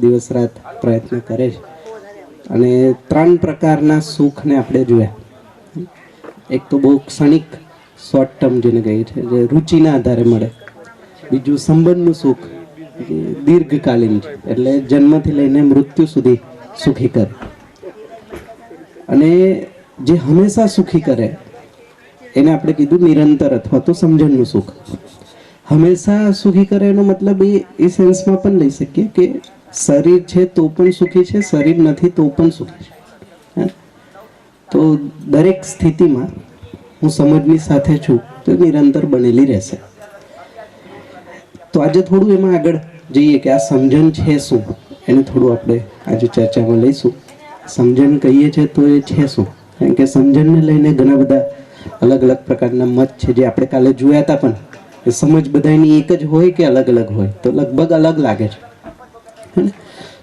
દિવસ રાત પ્રયત્ન કરે છે. અને 3 પ્રકારના સુખને આપણે જોયા. એક તો બહુ ક્ષણિક શોર્ટ ટર્મ જેને કહીએ છીએ, જે રુચિના આધારે મળે. બીજું સંબંધનું સુખ, જે દીર્ઘકાલીન છે, એટલે જન્મથી લઈને મૃત્યુ સુધી સુખી કરે. અને જે હંમેશા સુખી કરે એને આપણે કીધું નિરંતર અથવા તો સમજણનું સુખ. હંમેશા સુખી કરે એનો મતલબ એ સેન્સમાં પણ લઈ શકીએ કે શરીર છે તો પણ સુખી છે, શરીર નથી તો પણ સુખી છે. તો દરેક સ્થિતિમાં હું સમજની સાથે છું તો નિરંતર બનેલી રહેશે. તો આજે થોડું એમાં આગળ જઈએ કે આ સમજણ છે શું, એને થોડું આપણે આજે ચર્ચામાં લઈશું. સમજણ કહીએ છીએ તો એ છે શું? કારણ કે સમજણને લઈને ઘણા બધા અલગ અલગ પ્રકારના મત છે, જે આપણે કાલે જોયા હતા. પણ એ સમજ બધાની એક જ હોય કે અલગ અલગ હોય? તો લગભગ અલગ લાગે છે.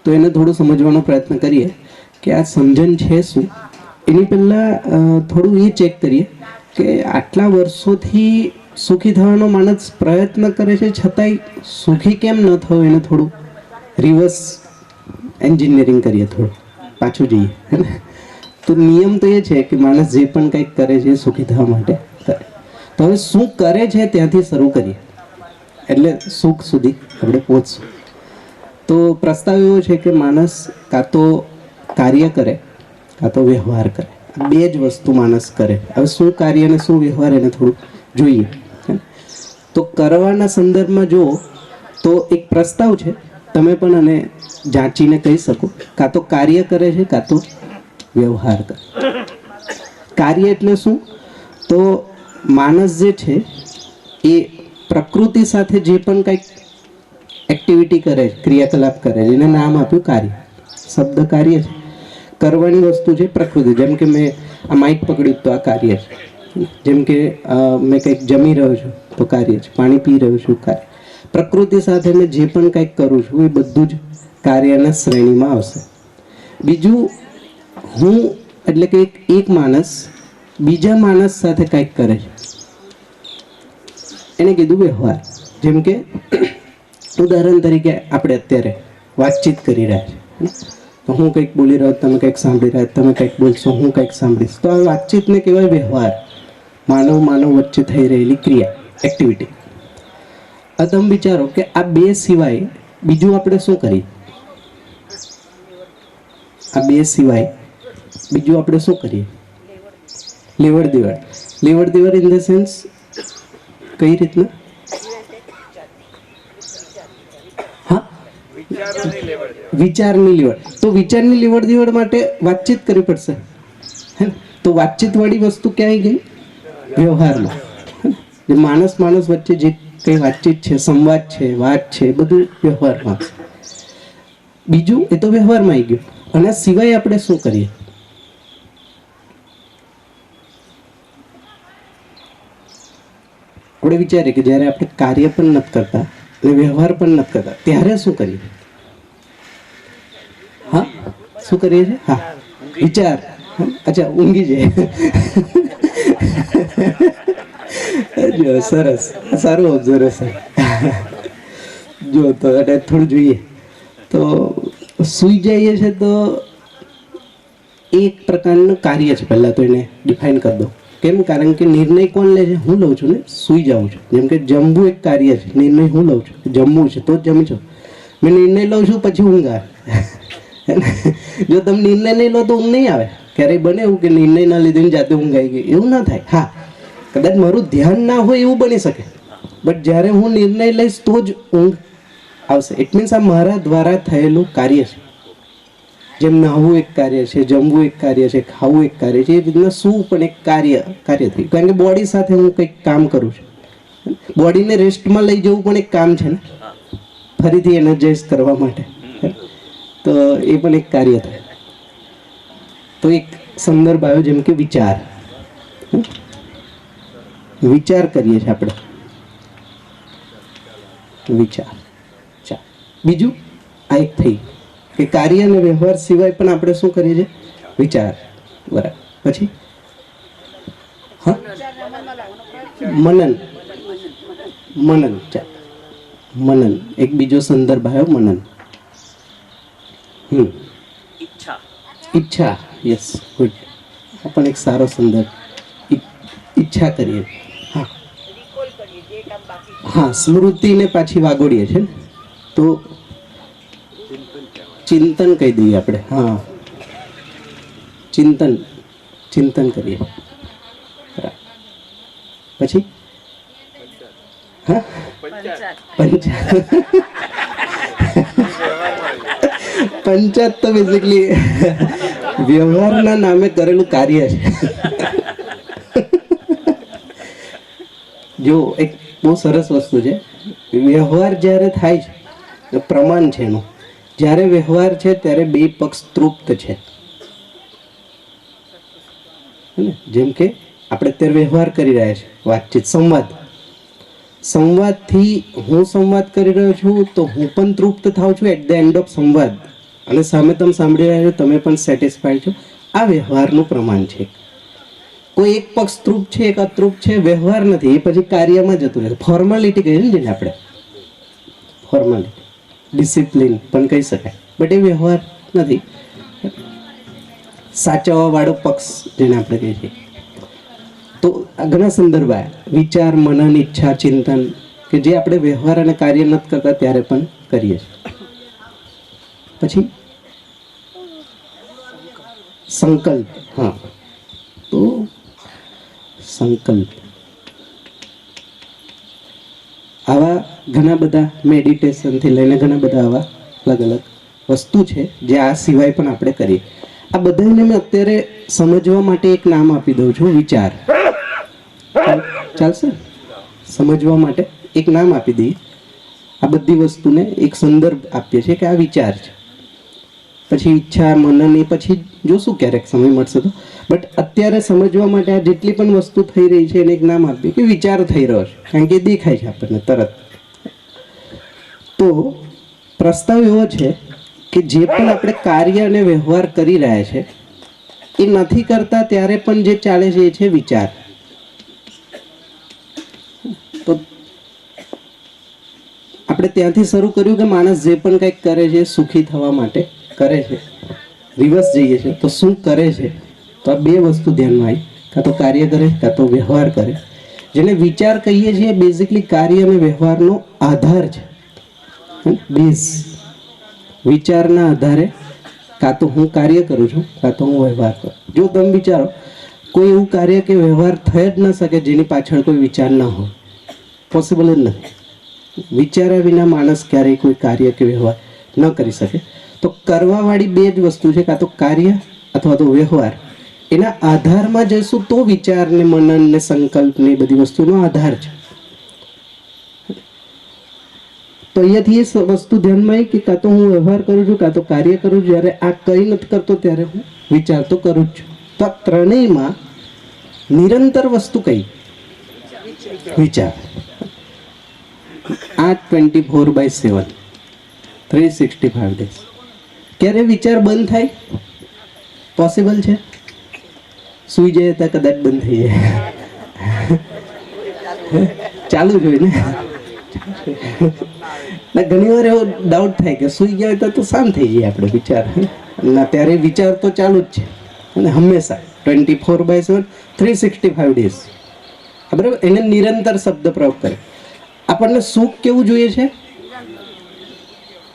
તો એને થોડું સમજવાનો પ્રયત્ન કરીએ કે આ સમજણ છે શું. એની પહેલાં થોડું એ ચેક કરીએ કે આટલા વર્ષોથી સુખી થવાનો માણસ પ્રયત્ન કરે છે, છતાંય સુખી કેમ ન થયો? એને થોડું રિવર્સ એન્જિનિયરિંગ કરીએ, થોડું પાછું જઈએ. તો નિયમ તો એ છે કે માણસ જે પણ કંઈક કરે છે એ સુખી થવા માટે કરે. તો હવે શું કરે છે ત્યાંથી શરૂ કરીએ, એટલે સુખ સુધી આપણે પહોંચશું. તો પ્રસ્તાવ એવો છે કે માણસ કાં તો કાર્ય કરે કાં તો વ્યવહાર કરે. બે જ વસ્તુ માણસ કરે. હવે શું કાર્ય અને શું વ્યવહાર એને થોડું જોઈએ. તો કરવાના સંદર્ભમાં જુઓ તો એક પ્રસ્તાવ છે, તમે પણ આને જાંચીને કહી શકો. કાં તો કાર્ય કરે છે કાં તો વ્યવહાર કરે. કાર્ય એટલે શું? તો માણસ જે છે એ પ્રકૃતિ સાથે જે પણ કંઈક એક્ટિવિટી કરે, ક્રિયાકલાપ કરે, એને નામ આપ્યું કાર્ય. શબ્દ કાર્ય છે, કરવાની વસ્તુ છે પ્રકૃતિ. જેમ કે મેં આ માઇક પકડ્યું તો આ કાર્ય છે. જેમ કે મેં કંઈક જમી રહ્યો છું તો કાર્ય છે. પાણી પી રહ્યો છું કાર્ય. પ્રકૃતિ સાથે મેં જે પણ કંઈક કરું છું એ બધું જ કાર્યના શ્રેણીમાં આવશે. બીજું, હું એટલે કે એક માણસ બીજા માણસ સાથે કંઈક કરે છે, એને કીધું વ્યવહાર. જેમ કે ઉદાહરણ તરીકે આપણે અત્યારે વાતચીત કરી રહ્યા છીએ, તો હું કંઈક બોલી રહ્યો, તમે કંઈક સાંભળી રહ્યા, તમે કંઈક બોલશો, હું કંઈક સાંભળીશ. તો આ વાતચીતને કહેવાય વ્યવહાર, માનવ માનવ વચ્ચે થઈ રહેલી ક્રિયા, એક્ટિવિટી. હવે તમે વિચારો કે આ બે સિવાય બીજું આપણે શું કરીએ? આ બે સિવાય બીજું આપણે શું કરીએ? લેવડ દેવડ. લેવડ દેવડ ઇન ધ સેન્સ કઈ રીતના? હા, વિચારની લેવડ. તો વિચારની લેવડ દેવડ માટે વાતચીત કરવી પડશે. તો વાતચીત વાળી વસ્તુ ક્યાંય ગઈ? વ્યવહારમાં. જે માણસ માણસ વચ્ચે જે કંઈ વાતચીત છે, સંવાદ છે, વાત છે, બધું વ્યવહારમાં. બીજું એ તો વ્યવહારમાં આવી ગયું. અને સિવાય આપણે શું કરીએ? આપણે વિચારીએ કે જ્યારે આપણે કાર્ય પણ નથી કરતા અને વ્યવહાર પણ નથી કરતા, ત્યારે શું કરીએ? હા, શું કરીએ છીએ? હા, વિચાર. અચ્છા, ઊંઘી જાય. જો સરસ, સારું ઓબ્ઝર્વેશન. જો તો થોડું જોઈએ તો સૂઈ જઈએ છે તો એક પ્રકારનું કાર્ય છે. પહેલાં તો એને ડિફાઇન કરી દો. કેમ? કારણ કે નિર્ણય કોણ લે છે? હું લઉં છું ને. સૂઈ જાઉં છું. જેમ કે જમવું એક કાર્ય છે, નિર્ણય હું લઉં છું. જમવું છે તો જ જમી છું. મેં નિર્ણય લઉં છું પછી ઊંઘ આવે. જો તમે નિર્ણય નહીં લો તો ઊંઘ નહીં આવે. ક્યારેય બને એવું કે નિર્ણય ના લીધે જાતે ઊંઘ આવી ગઈ? એવું ના થાય. હા, કદાચ મારું ધ્યાન ના હોય એવું બની શકે, બટ જ્યારે હું નિર્ણય લઈશ તો જ ઊંઘ આવશે. ઇટ મીન્સ આ મારા દ્વારા થયેલું કાર્ય છે. જેમ નહાવું એક કાર્ય છે, જમવું એક કાર્ય છે, ખાવું એક કાર્ય છે, એ રીતના શું પણ એક કાર્ય થયું. કારણ કે બોડી સાથે હું કંઈક કામ કરું છું. બોડીને રેસ્ટમાં લઈ જવું પણ એક કામ છે ને, ફરીથી એનર્જાઇઝ કરવા માટે. તો એ પણ એક કાર્ય થાય. તો એક સંદર્ભ આવ્યો, જેમ કે વિચાર. વિચાર કરીએ છીએ આપણે. વિચાર. બીજું આ એક થઈ કે કાર્ય અને વ્યવહાર સિવાય પણ આપણે શું કરીએ છીએ? વિચાર. બરાબર. પછી હા, મનન. મનન. એક બીજો સંદર્ભ આવ્યો, મનન. ઈચ્છા, યસ, ગુડ. આ પણ એક સારો સંદર્ભ. ઈચ્છા કરીએ. હા હા, સ્મૃતિને પાછી વાગોડીએ છે ને, તો ચિંતન કહી દઈએ આપણે. હા, ચિંતન, ચિંતન કરીએ. પછી હા, પંચાયત તો બેઝિકલી વ્યવહારના નામે કરેલું કાર્ય છે. જો એક બહુ સરસ વસ્તુ છે, વ્યવહાર જ્યારે થાય છે પ્રમાણ છે એનું. જ્યારે વ્યવહાર છે ત્યારે બે પક્ષ તૃપ્ત છે. જેમ કે આપણે અત્યારે વ્યવહાર કરી રહ્યા છીએ, વાતચીત, સંવાદ. સંવાદથી હું સંવાદ કરી રહ્યો છું તો હું પણ તૃપ્ત થાઉં છું એટ ધ એન્ડ ઓફ સંવાદ, અને સામે તમે સાંભળી રહ્યા છો, તમે પણ સેટિસ્ફાઈડ છો. આ વ્યવહારનું પ્રમાણ છે. કોઈ એક પક્ષ તૃપ્ત છે, એક અતૃપ્ત છે, વ્યવહાર નથી. એ પછી કાર્યમાં જતું રહે. ફોર્માલિટી કહીએ ને જેને આપણે, ફોર્માલિટી, ડિસિપ્લિન પણ કહી શકાય, બટ એ વ્યવહાર નથી. સાચવવા વાળો પક્ષ જેને આપણે કહીએ છીએ. તો આ ઘણા સંદર્ભ આવ્યા, વિચાર, મનન, ઈચ્છા, ચિંતન, કે જે આપણે વ્યવહાર અને કાર્ય નથી કરતા ત્યારે પણ કરીએ છીએ. પછી સંકલ્પ. હા, તો સંકલ્પ, આવા ઘણા બધા મેડિટેશનથી લઈને ઘણા બધા આવા અલગ અલગ વસ્તુ છે જે આ સિવાય પણ આપણે કરીએ. આ બધાને મેં અત્યારે સમજવા માટે એક નામ આપી દઉં છું, વિચાર. ચાલશે? સમજવા માટે એક નામ આપી દઈએ. આ બધી વસ્તુને એક સંદર્ભ આપીએ છીએ કે આ વિચાર છે. પછી ઈચ્છા, મનન, એ પછી જોશું ક્યારેક સમય મળશે તો. બટ અત્યારે સમજવા માટે આ જેટલી પણ વસ્તુ થઈ રહી છે એને એક નામ આપીએ કે વિચાર થઈ રહ્યો છે, કારણ કે દેખાય છે આપણને તરત. તો પ્રસ્તાવ એવો છે કે જે પણ આપણે કાર્ય અને વ્યવહાર કરી રહ્યા છે એ નથી કરતા ત્યારે પણ જે ચાલે છે એ છે વિચાર. તો આપણે ત્યાંથી શરૂ કર્યું કે માણસ જે પણ કંઈક કરે છે સુખી થવા માટે કરે છે. રિવર્સ જઈએ છે તો શું કરે છે? તો આ બે વસ્તુ ધ્યાનમાં આવી, કાં તો કાર્ય કરે કાં તો વ્યવહાર કરે. જેને વિચાર કહીએ છીએ બેઝિકલી કાર્ય અને વ્યવહારનો આધાર છે, બેઝ. વિચારના આધારે કાં તો હું કાર્ય કરું છું કાં તો હું વ્યવહાર કરું. જો તમે વિચારો, કોઈ એવું કાર્ય કે વ્યવહાર થઈ જ ન શકે જેની પાછળ કોઈ વિચાર ન હોય, પોસિબલ જ નથી. વિચાર્યા વિના માણસ ક્યારેય કોઈ કાર્ય કે વ્યવહાર ન કરી શકે. તો કરવાવાળી બે જ વસ્તુ છે, કાં તો કાર્ય અથવા તો વ્યવહાર. એના આધારમાં જઈશું તો વિચાર ને મનન ને સંકલ્પ ને બધી વસ્તુનો આધાર છે. તો અહીંયાથી એ વસ્તુ ધ્યાનમાં આવી કે કાં તો હું વ્યવહાર કરું છું કાં તો કાર્ય કરું છું. જ્યારે આ કંઈ નથી કરતો ત્યારે હું વિચાર તો કરું જ છું. તો આ ત્રણેયમાં નિરંતર વસ્તુ કઈ? વિચાર. આ 24/7, 365 ડેઝ. ક્યારે વિચાર બંધ થાય? પોસિબલ છે? સુઈ જાય તો કદાચ બંધ થઈ જાય, ચાલુ જ હોય ને. ઘણી વાર એવો ડાઉટ થાય કે સુઈ ગયા હોય તો શાંત થઈ જાય આપણે વિચાર, ના ત્યારે વિચાર તો ચાલુ જ છે. અને હંમેશા 24/7, 365 ડેઝ. બરાબર, એને નિરંતર શબ્દ પ્રયોગ કરે. આપણને સુખ કેવું જોઈએ છે?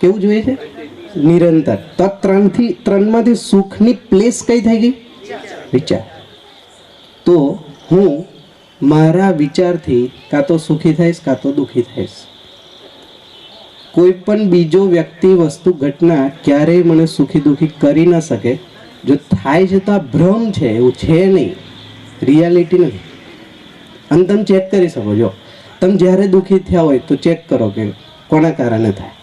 કેવું જોઈએ છે? નિરંતર. તો આ ત્રણમાંથી સુખની પ્લેસ કઈ થઈ ગઈ? વિચાર. તો હું મારા વિચારથી કાં તો સુખી થઈશ કાં તો દુઃખી થઈશ. કોઈ પણ બીજો વ્યક્તિ, વસ્તુ, ઘટના ક્યારેય મને સુખી દુઃખી કરી ન શકે. જો થાય છે તો આ ભ્રમ છે, એવું છે નહીં, રિયાલિટી નથી. અને તમે ચેક કરી શકો. જો તમે જ્યારે દુઃખી થયા હોય તો ચેક કરો કે કોના કારણે થાય.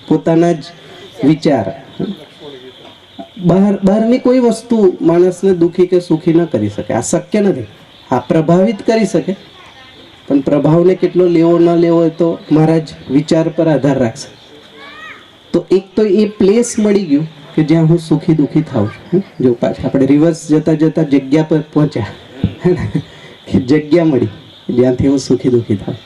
પોતાના જ વિચાર. બહારની કોઈ વસ્તુ માણસને દુઃખી કે સુખી ન કરી શકે, આ શક્ય નથી. હા, પ્રભાવિત કરી શકે, પણ પ્રભાવને કેટલો લેવો ન લેવો હોય તો મારા જ વિચાર પર આધાર રાખશે. તો એક તો એ પ્લેસ મળી ગયું કે જ્યાં હું સુખી દુઃખી થાઉં છું. જો પાછા આપણે રિવર્સ જતા જતા જગ્યા પર પહોંચ્યા, જગ્યા મળી જ્યાંથી હું સુખી દુઃખી થાઉં.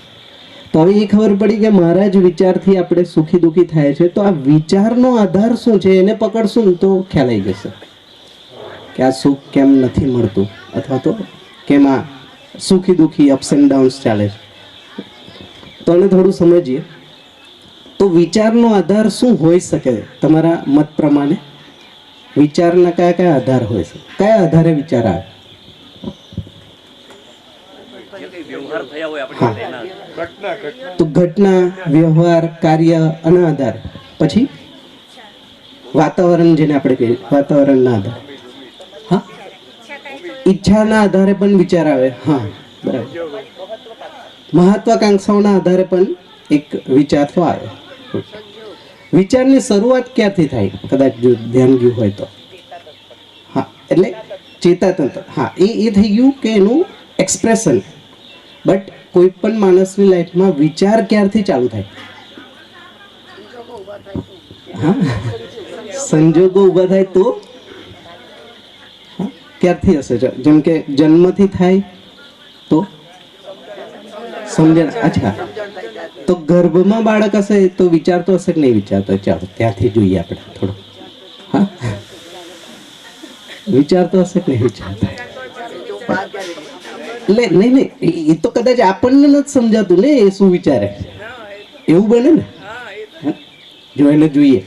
તો હવે એ ખબર પડી કે મારા જ વિચારથી આપણે સુખી દુઃખી થાય છે, તો આ વિચારનો આધાર શું છે એને પકડશું ને તો ખ્યાલ આવી જશે કે આ સુખ કેમ નથી મળતું, અથવા તો કેમ આ સુખી દુઃખી અપ્સ એન્ડ ડાઉન્સ ચાલે છે. તો એને થોડું સમજીએ. તો વિચારનો આધાર શું હોઈ શકે તમારા મત પ્રમાણે? વિચારના કયા કયા આધાર હોય છે? કયા આધારે વિચાર આવે? તો ઘટના, વ્યવહાર, કાર્ય અને આધાર. પછી વાતાવરણ, જેને આપણે કહીએ વાતાવરણના આધાર. હા, ઈચ્છાના આધારે પણ વિચાર આવે. હા, બરાબર. મહત્વાકાંક્ષાઓના આધારે પણ એક વિચાર તો આવે. વિચારની શરૂઆત ક્યાંથી થાય? કદાચ જો ધ્યાન ગયું હોય તો. હા, એટલે ચેતાતંત્ર. હા, એ થઈ ગયું કે એનું એક્સપ્રેશન. બટ કોઈ પણ માણસની લાઈફમાં વિચાર ક્યારથી ચાલુ થાય? હા, સંજોગો ઊભા થાય તો ક્યારથી હશે? જેમ કે જન્મથી થાય તો સમજણ. અચ્છા, તો ગર્ભમાં બાળક હશે તો વિચારતો હશે કે નહીં વિચારતો? ચાલો ત્યાંથી જોઈએ આપણે થોડું. હા, વિચારતો હશે કે નહીં વિચારતો? એટલે નહીં, એ તો કદાચ આપણને નથી સમજાતું ને એ શું વિચારે, એવું બને ને. જો એને જોઈએ.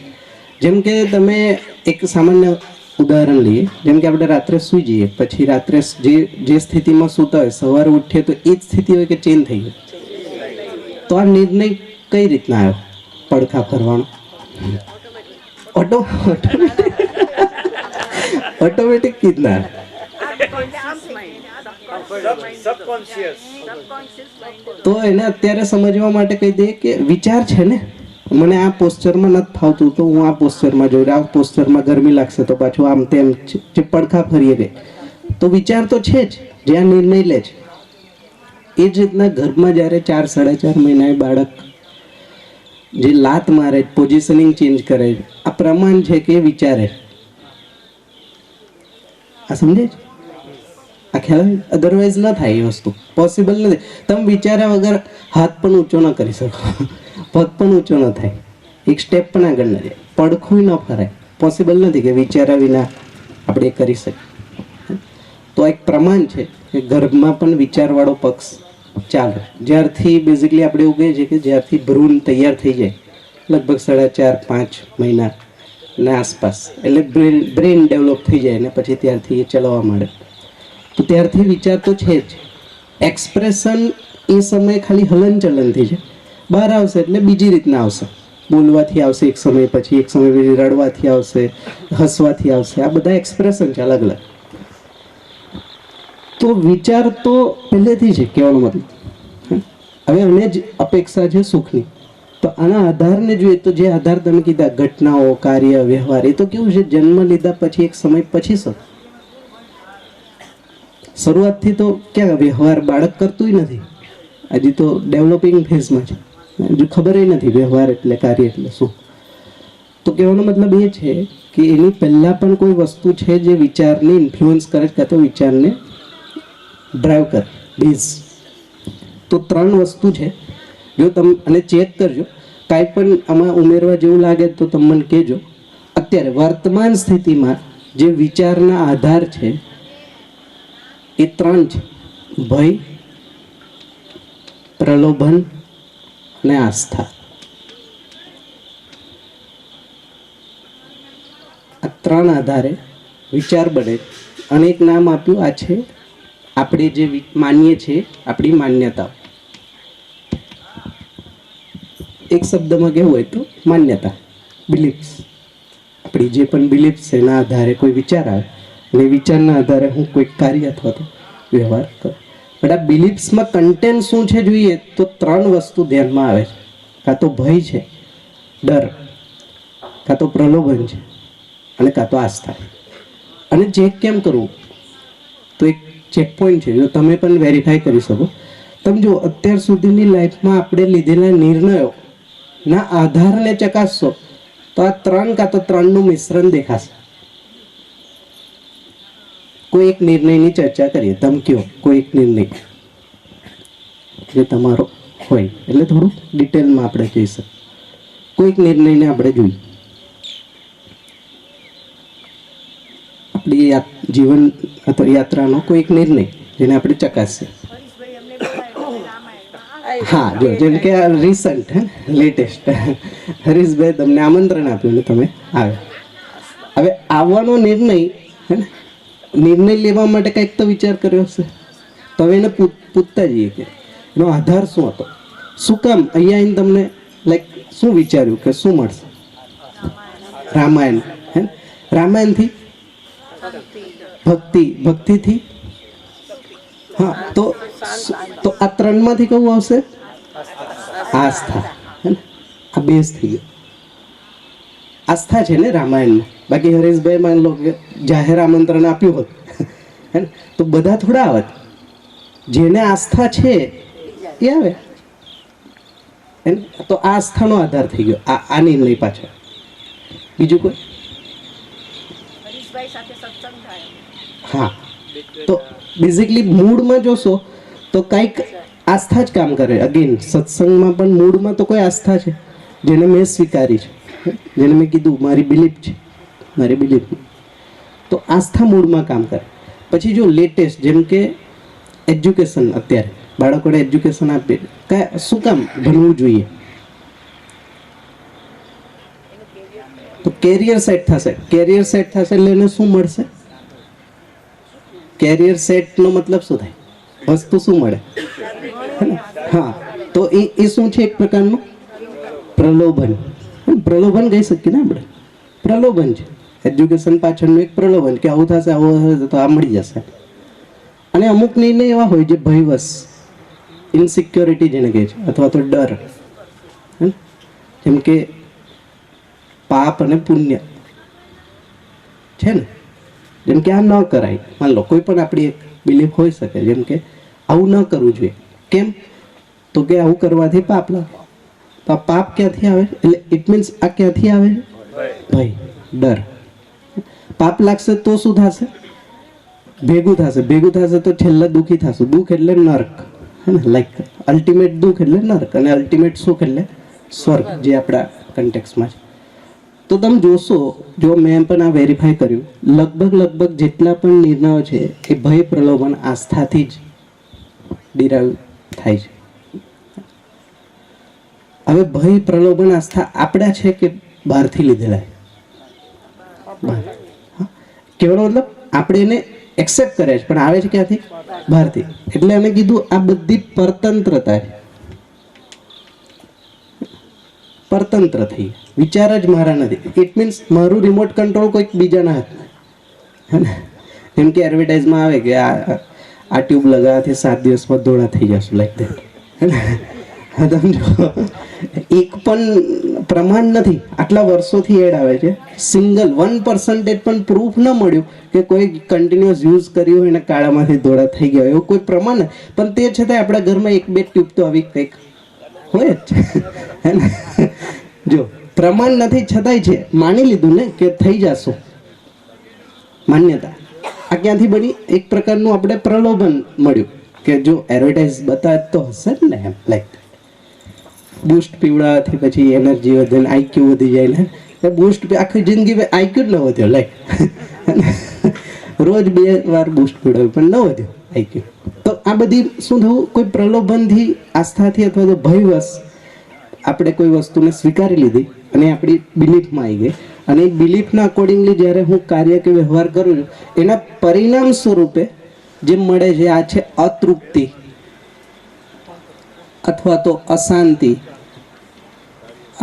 જેમ કે તમે એક સામાન્ય ઉદાહરણ લઈએ. જેમ કે આપણે રાત્રે સૂઈ જઈએ, પછી રાત્રે જે સ્થિતિમાં સૂતા હોય સવારે ઉઠીએ તો એ જ સ્થિતિ હોય કે ચેન્જ થઈ ગઈ? તો આ નિર્ણય કઈ રીતના આવ્યો? પડખા ફરવાનો ઓટોમેટિક રીતના. તો એને અત્યારે સમજવા માટે કહી દઈએ કે વિચાર છે ને, મને આ પોસ્ચરમાં નથી ફાવતું તો હું આ પોસ્ચરમાં જોઉં, આ પોસ્ચરમાં ગરમી લાગશે તો પાછું આમ તેમ જે પડખા ફરીએ ગઈ. તો વિચાર તો છે જ, જે આ નિર્ણય લે છે. એ જ રીતના ઘરમાં જ્યારે 4-4.5 મહિનાએ બાળક જે લાત મારે, પોઝિશનિંગ ચેન્જ કરે, આ પ્રમાણ છે કે વિચારે. આ સમજે છે? આ ખ્યાલ? અધરવાઇઝ ન થાય, એ વસ્તુ પોસિબલ નથી. તમે વિચાર્યા વગર હાથ પણ ઊંચો ન કરી શકો, પગ પણ ઊંચો ન થાય, એક સ્ટેપ પણ આગળ ન જાય, પડખું ન ફરાય. પોસિબલ નથી કે વિચાર્યા વિના આપણે કરી શકીએ. તો એક પ્રમાણ છે કે ગર્ભમાં પણ વિચારવાળો પક્ષ ચાલે. જ્યારથી બેઝિકલી આપણે એવું કહીએ છીએ કે જ્યારથી ભ્રૂણ તૈયાર થઈ જાય, લગભગ 4.5-5 મહિનાના આસપાસ, એટલે બ્રેન ડેવલપ થઈ જાય ને પછી ત્યારથી એ ચલાવવા માંડે. તો ત્યારથી વિચાર તો છે જ. એક્સપ્રેશન એ સમયે ખાલી હલનચલનથી છે. બહાર આવશે એટલે બીજી રીતના આવશે. બોલવાથી આવશે એક સમય, પછી એક સમય પછી રડવાથી આવશે, હસવાથી આવશે. આ બધા એક્સપ્રેશન છે અલગ અલગ. તો વિચાર તો પહેલેથી છે, કહેવાનો મતલબ. હવે અમને જ અપેક્ષા છે સુખની. તો આના આધારને જોઈએ તો જે આધાર તમે કીધા, ઘટનાઓ, કાર્ય, વ્યવહાર, એ તો કેવું છે, જન્મ લીધા પછી એક સમય પછી શરૂઆતથી તો ક્યાં વ્યવહાર બાળક કરતું નથી, હજી તો ડેવલપિંગ ફેઝમાં છે, હજુ ખબર નથી વ્યવહાર એટલે, કાર્ય એટલે શું. તો કહેવાનો મતલબ એ છે કે એની પહેલાં પણ કોઈ વસ્તુ છે જે વિચારને ઇન્ફ્લુઅન્સ કરે, કાં તો વિચારને ડ્રાઈવ કરે, બેઝ. તો 3 વસ્તુ છે. જો તમે અને ચેક કરજો, કાંઈ પણ આમાં ઉમેરવા જેવું લાગે તો તમે મને કહેજો. અત્યારે વર્તમાન સ્થિતિમાં જે વિચારના આધાર છે એ 3 છે: ભય, પ્રલોભન અને આસ્થા. આ 3 આધારે વિચાર બને. અને એક નામ આપ્યું, આ છે આપણે જે માનીએ છીએ, આપણી માન્યતા. એક શબ્દમાં કહેવું હોય તો માન્યતા, બિલીફ્સ. આપણી જે પણ બિલીફ્સ છે એના આધારે કોઈ વિચાર આવે, અને વિચારના આધારે હું કોઈ કાર્ય અથવા તો વ્યવહાર કરું. બટ આ બિલીફ્સમાં કન્ટેન્ટ શું છે જોઈએ તો 3 વસ્તુ ધ્યાનમાં આવે છે. કાં તો ભય છે, ડર, કાં તો પ્રલોભન છે, અને કાં તો આસ્થા. અને ચેક કેમ કરવું? તો એક ચેક પોઈન્ટ છે, જો તમે પણ વેરીફાઈ કરી શકો. તમે જો અત્યાર સુધીની લાઈફમાં આપણે લીધેલા નિર્ણયો ના આધારને ચકાસશો તો આ 3 કાં તો 3નું મિશ્રણ દેખાશે. કોઈ એક નિર્ણયની ચર્ચા કરીએ. તમે કયો કોઈ એક નિર્ણય જે તમારો હોય. એટલે થોડું ડિટેલમાં આપણે કહી શકીએ. કોઈક નિર્ણયને આપણે જોઈએ, આપણી જીવન અથવા યાત્રાનો કોઈક નિર્ણય જેને આપણે ચકાસીએ. હા, જો જેમ કે રિસન્ટ લેટેસ્ટ હરીશભાઈ તમને આમંત્રણ આપ્યું ને તમે આવ્યા. હવે આવવાનો નિર્ણય હે ને, નિર્ણય લેવા માટે કંઈક તો વિચાર કર્યો હશે. તો હવે એને પૂછતા જઈએ કે એનો આધાર શું હતો, શું કામ અહીંયા આવીને તમને લાઈક શું વિચાર્યું કે શું મળશે. રામાયણ હે, રામાયણથી ભક્તિ, ભક્તિથી હા, તો આ ત્રણમાંથી કયું આવશે? આસ્થા. હે ને, આ બેઝ થઈ ગયો. આસ્થા છે ને રામાયણમાં. બાકી હરેશભાઈ માની લો કે જાહેર આમંત્રણ આપ્યું હોત હે ને, તો બધા થોડા આવત. જેને આસ્થા છે એ આવે. તો આ આસ્થાનો આધાર થઈ ગયો આ નિર્ણય પાછળ. બીજું કોઈ? હા, તો બેઝિકલી મૂળમાં જોશો તો કંઈક આસ્થા જ કામ કરે. અગેન સત્સંગમાં પણ મૂળમાં તો કોઈ આસ્થા છે જેને મેં સ્વીકારી છે, જેને મેં કીધું મારી બિલીફ છે, મારી બિલીફ. તો આસ્થા મૂળમાં કામ કરે. પછી જો લેટેસ્ટ જેમ કે એજ્યુકેશન, અત્યારે બાળકોને એજ્યુકેશન આપે, શું કામ ભણવું જોઈએ? તો કેરિયર સેટ થશે. કેરિયર સેટ થશે એટલે એને શું મળશે? કેરિયર સેટનો મતલબ શું થાય? વસ્તુ શું મળે? હા, તો એ શું છે? એક પ્રકારનું પ્રલોભન. પ્રલોભન કહી શકીએ ને આપણે. પ્રલોભન છે એજ્યુકેશન પાછળનું એક પ્રલોભન, કે આવું થશે, આવું થશે તો આ મળી જશે. અને અમુક નિર્ણય એવા હોય જે ભયવશ, ઇનસિક્યોરિટી જેને કહે છે, અથવા તો ડર. જેમ કે પાપ અને પુણ્ય છે ને, જેમ કે આ ન કરાય. માન લો કોઈ પણ આપણી એક બિલીફ હોઈ શકે, જેમ કે આવું ન કરવું જોઈએ. કેમ? તો કે આવું કરવાથી પાપ લાગે. તો આ પાપ ક્યાંથી આવે? એટલે ઇટ મીન્સ આ ક્યાંથી આવે? ભય, ડર. પાપ લાગશે તો શું થશે? ભેગું થશે. ભેગું થશે તો છેલ્લે દુઃખી થશું. દુઃખ એટલે નર્ક, હે ને, લાઈક અલ્ટિમેટ દુઃખ એટલે નર્ક, અને અલ્ટિમેટ સુખ એટલે સ્વર્ગ, જે આપણા કન્ટેક્સમાં છે. તો તમે જોશો, જો મેં પણ આ વેરીફાઈ કર્યું, લગભગ જેટલા પણ નિર્ણયો છે એ ભય, પ્રલોભન, આસ્થાથી જ ડિરાઈવ થાય છે. હવે ભય, પ્રલોભન, આસ્થા આપણા છે કે બહારથી લીધેલા? કેવડો મતલબ આપણે એને એક્સેપ્ટ કરે છે, પણ આવે છે ક્યાંથી? બહારથી. એટલે અમે કીધું આ બધી પરતંત્રતા છે. પરતંત્ર થઈ, વિચાર જ મારા નથી. ઇટ મીન્સ મારું રિમોટ કંટ્રોલ કોઈક બીજાના હાથમાં. એમ કે એડવર્ટાઇઝમાં આવે કે આ ટ્યુબ લગાવવાથી 7 દિવસમાં ધોળા થઈ જશે, લાઈક ધેટ. તમે જો, એક પણ પ્રમાણ નથી. આટલા વર્ષોથી એડ આવે છે, સિંગલ 1% પણ પ્રૂફ ન મળ્યું કે કોઈ કન્ટિન્યુઅસ યુઝ કર્યું હોય ને કાળામાંથી ધોળા થઈ ગયા, એવું કોઈ પ્રમાણ. પણ તે છતાંય આપણા ઘરમાં 1-2 ટ્યુબ તો આવી કંઈક હોય જ છે. જો પ્રમાણ નથી છતાંય છે, માની લીધું ને કે થઈ જશું. માન્યતા આ ક્યાંથી બની? એક પ્રકારનું આપણે પ્રલોભન મળ્યું કે જો એડવર્ટાઇઝ બતાવે તો હશે જ ને, એમ લાઈક બૂસ્ટ પીવડાવવાથી પછી એનર્જી વધે ને આઈક્યુ વધી જાય ને. બૂસ્ટ આખી જિંદગી આઈક્યુ જ ન વધ્યો, લાઈક રોજ 2 વાર બૂસ્ટ પીવડાવ્યું પણ ન વધ્યો આઈક્યુ. તો આ બધી શું થયું? કોઈ પ્રલોભનથી, આસ્થાથી અથવા તો ભયવશ આપણે કોઈ વસ્તુને સ્વીકારી લીધી અને આપણી બિલીફમાં આવી ગઈ. અને એ બિલીફના અકોર્ડિંગલી જ્યારે હું કાર્ય કે વ્યવહાર કરું છું, એના પરિણામ સ્વરૂપે જે મળે છે આ છે અતૃપ્તિ, અથવા તો અશાંતિ,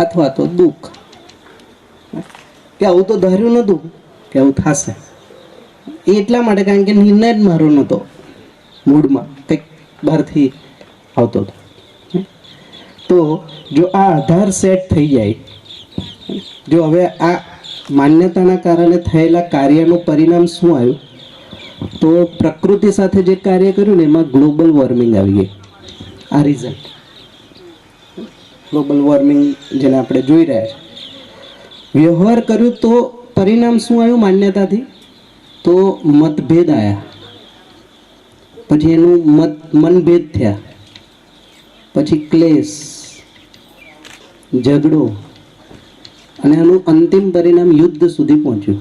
અથવા તો દુઃખ. કે આવું તો ધાર્યું નહોતું કે આવું થશે. એ એટલા માટે કારણ કે નિર્ણય જ મારો નહોતો, મૂળમાં કંઈક બહારથી આવતો હતો. તો જો આ આધાર સેટ થઈ જાય, જો હવે આ માન્યતાના કારણે થયેલા કાર્યનું પરિણામ શું આવ્યું? તો પ્રકૃતિ સાથે જે કાર્ય કર્યું ને એમાં ગ્લોબલ વોર્મિંગ આવી ગઈ. આ રિઝલ્ટ ગ્લોબલ વોર્મિંગ જેને આપણે જોઈ રહ્યા છીએ. વ્યવહાર કર્યું તો પરિણામ શું આવ્યું? માન્યતાથી તો મતભેદ આવ્યા, પછી એનું મનભેદ થયા, પછી ક્લેશ, ઝઘડો, અને આનું અંતિમ પરિણામ યુદ્ધ સુધી પહોંચ્યું.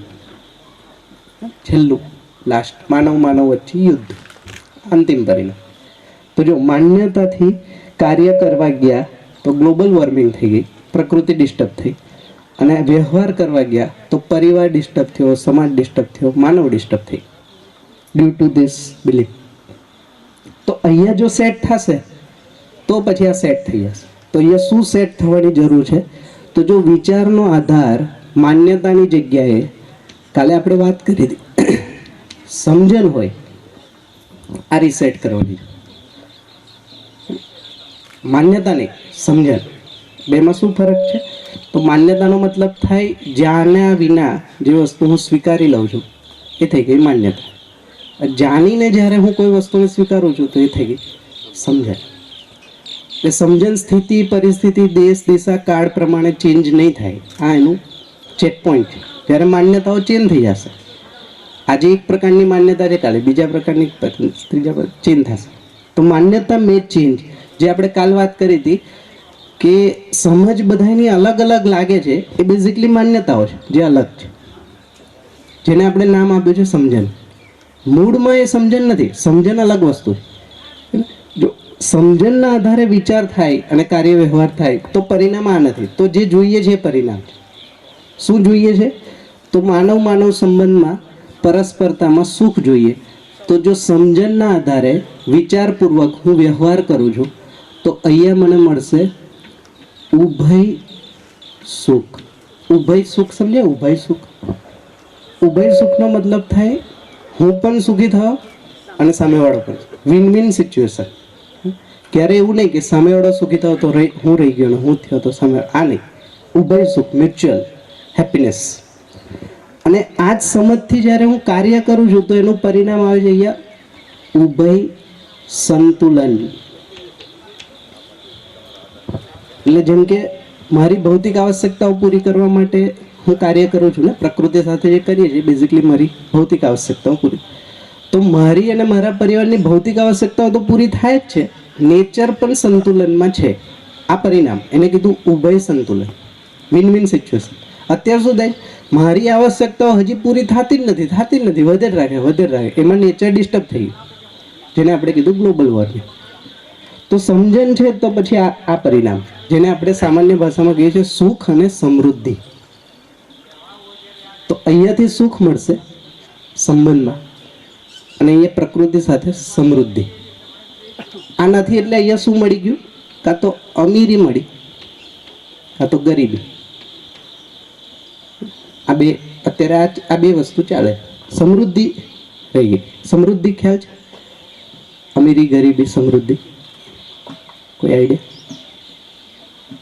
છેલ્લું લાસ્ટ માનવ માનવ વચ્ચે યુદ્ધ, અંતિમ પરિણામ. તો જો માન્યતાથી કાર્ય કરવા ગયા તો ગ્લોબલ વોર્મિંગ થઈ ગઈ, પ્રકૃતિ ડિસ્ટર્બ થઈ, અને વ્યવહાર કરવા ગયા તો પરિવાર ડિસ્ટર્બ થયો, સમાજ ડિસ્ટર્બ થયો, માનવ ડિસ્ટર્બ થઈ ડ્યુ ટુ ધીસ બિલીફ. તો અહીંયા જો સેટ થશે તો પછી આ સેટ થઈ જશે. તો અહીંયા શું સેટ થવાની જરૂર છે? તો જો વિચારનો આધાર માન્યતાની જગ્યાએ, કાલે આપણે વાત કરી હતી, સમજણ હોય, આ રીસેટ કરવાની. માન્યતા નહીં, સમજણ, બેમાં શું ફરક છે? તો માન્યતાનો મતલબ થાય જાણ્યા વિના જે વસ્તુ હું સ્વીકારી લઉં છું એ થઈ ગઈ માન્યતા. જાણીને જ્યારે હું કોઈ વસ્તુને સ્વીકારું છું તો એ થઈ ગઈ સમજણ. એ સમજણ સ્થિતિ, પરિસ્થિતિ, દેશ, દિશા, કાળ પ્રમાણે ચેન્જ નહીં થાય. આ એનું ચેક પોઈન્ટ છે. જ્યારે માન્યતાઓ ચેન્જ થઈ જશે, આજે એક પ્રકારની માન્યતા છે, કાલે બીજા પ્રકારની, ત્રીજા પર ચેન્જ થશે. તો માન્યતા મે ચેન્જ. જે આપણે કાલ વાત કરી હતી કે સમજ બધાની અલગ અલગ લાગે છે, એ બેઝિકલી માન્યતાઓ છે જે અલગ છે, જેને આપણે નામ આપ્યું છે સમજણ. મૂળમાં એ સમજણ નથી, સમજણ અલગ વસ્તુ છે. જો સમજણના આધારે વિચાર થાય અને કાર્ય વ્યવહાર થાય તો પરિણામ આ નથી. તો જે જોઈએ છે પરિણામ શું જોઈએ છે? તો માનવ માનવ સંબંધમાં પરસ્પરતામાં સુખ જોઈએ. તો જો સમજણના આધારે વિચારપૂર્વક હું વ્યવહાર કરું છું તો અહીંયા મને મળશે ઉભય સુખ. ઉભય સુખ સમજ્યા? ઉભય સુખ, ઉભય સુખનો મતલબ થાય હું પણ સુખી થાવ અને સામેવાળો પણ. Win win situation. ક્યારે એવું નહીં કે સામેવાળો સુખી થાવ તો હું રહી ગયો ને હું થયો તો સામે, આ નહીં. ઉભય સુખ, મ્યુચ્યુઅલ હેપીનેસ. અને આ જ સમજથી જ્યારે હું કાર્ય કરું છું તો એનું પરિણામ આવે છે અહીંયા ઉભય સંતુલન. એટલે જેમ કે મારી ભૌતિક આવશ્યકતાઓ પૂરી કરવા માટે હું કાર્ય કરું છું ને, પ્રકૃતિ સાથે જે કરીએ છીએ બેઝિકલી મારી ભૌતિક આવશ્યકતાઓ પૂરી, તો મારી અને મારા પરિવારની ભૌતિક આવશ્યકતાઓ તો પૂરી થાય જ છે, નેચર પણ સંતુલનમાં છે. આ પરિણામ એને કીધું ઉભય સંતુલન, વિન વિન સિચ્યુએશન. અત્યાર સુધી મારી આવશ્યકતાઓ હજી પૂરી થતી જ નથી, વધેર રાખે, એમાં નેચર ડિસ્ટર્બ થઈ ગયું, જેને આપણે કીધું ગ્લોબલ વોર્મિંગ. તો સમજણ છે તો પછી આ પરિણામ, જેને આપણે સામાન્ય ભાષામાં કહીએ છીએ સુખ અને સમૃદ્ધિ. તો અહીંયાથી સુખ મળશે સંબંધમાં, અને અહીંયા પ્રકૃતિ સાથે સમૃદ્ધિ. આનાથી એટલે અહીંયા શું મળી ગયું? કાં તો અમીરી મળી, કાં તો ગરીબી. આ બે અત્યારે આ બે વસ્તુ ચાલે. સમૃદ્ધિ રહી ગઈ. સમૃદ્ધિ ખ્યાલ છે? અમીરી, ગરીબી, સમૃદ્ધિ કોઈ આઈડિયા?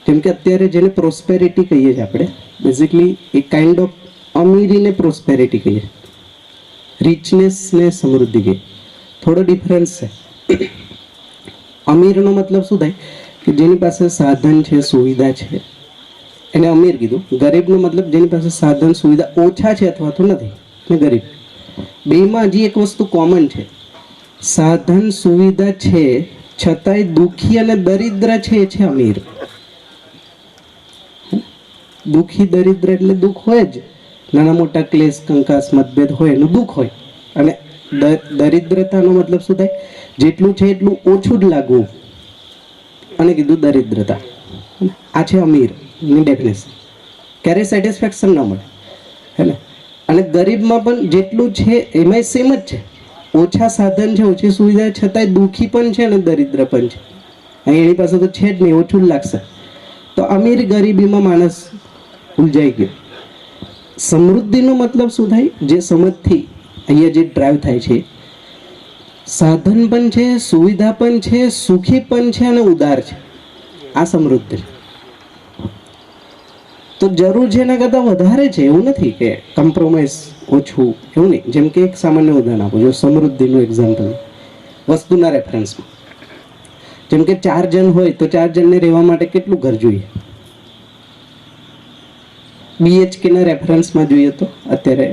જેમ કે અત્યારે જેને પ્રોસ્પેરિટી કહીએ છીએ આપણે, બેઝિકલી એક કાઇન્ડ ઓફ અમીરીને પ્રોસ્પેરિટી કહીએ, રિચનેસને સમૃદ્ધિ કહીએ. થોડો ડિફરન્સ છે. અમીરનો મતલબ શું થાય? કે જેની પાસે સાધન છે, સુવિધા છે, એને અમીર કીધું. ગરીબનો મતલબ જેની પાસે સાધન સુવિધા ઓછા છે અથવા તો નથી, ને ગરીબ. બેમાં હજી એક વસ્તુ કોમન છે, સાધન સુવિધા છે છતાંય દુઃખી અને દરિદ્ર છે એ છે અમીર. દુઃખી દરિદ્ર એટલે દુઃખ હોય જ, નાના મોટા ક્લેશ, કંકાસ, મતભેદ હોય એનું દુઃખ હોય. અને દરિદ્રતાનો મતલબ શું થાય? જેટલું છે એટલું ઓછું જ લાગવું, અને કીધું દરિદ્રતા. આ છે અમીરની ડેફિનેશન. ક્યારેય સેટિસ્ફેક્શન ન મળે, હે ને? અને ગરીબમાં પણ જેટલું છે એમાંય સેમ જ છે, ઓછા સાધન છે, ઓછી સુવિધા, છતાંય દુઃખી પણ છે અને દરિદ્ર પણ છે. એની પાસે તો છે જ નહીં, ઓછું જ લાગશે. તો અમીર ગરીબીમાં માણસ ઉલઝાઈ ગયો. સમૃદ્ધિનો મતલબ શું થાય? જે સમજથી અહીંયા જે ડ્રાઈવ થાય છે, સાધન પણ છે, સુવિધા પણ છે, સુખી પણ છે અને ઉદાર છે. આ સમૃદ્ધિ. તો જરૂર છે એના કરતાં વધારે છે, એવું નથી કે કોમ્પ્રોમાઇઝ ઓછું, એવું નહીં. જેમ કે એક સામાન્ય ઉદાહરણ આપું, જો સમૃદ્ધિનું એક્ઝામ્પલ વસ્તુના રેફરન્સમાં. જેમ કે 4 જણ હોય તો 4 જણને રહેવા માટે કેટલું ઘર જોઈએ? BHKના રેફરન્સમાં જોઈએ તો અત્યારે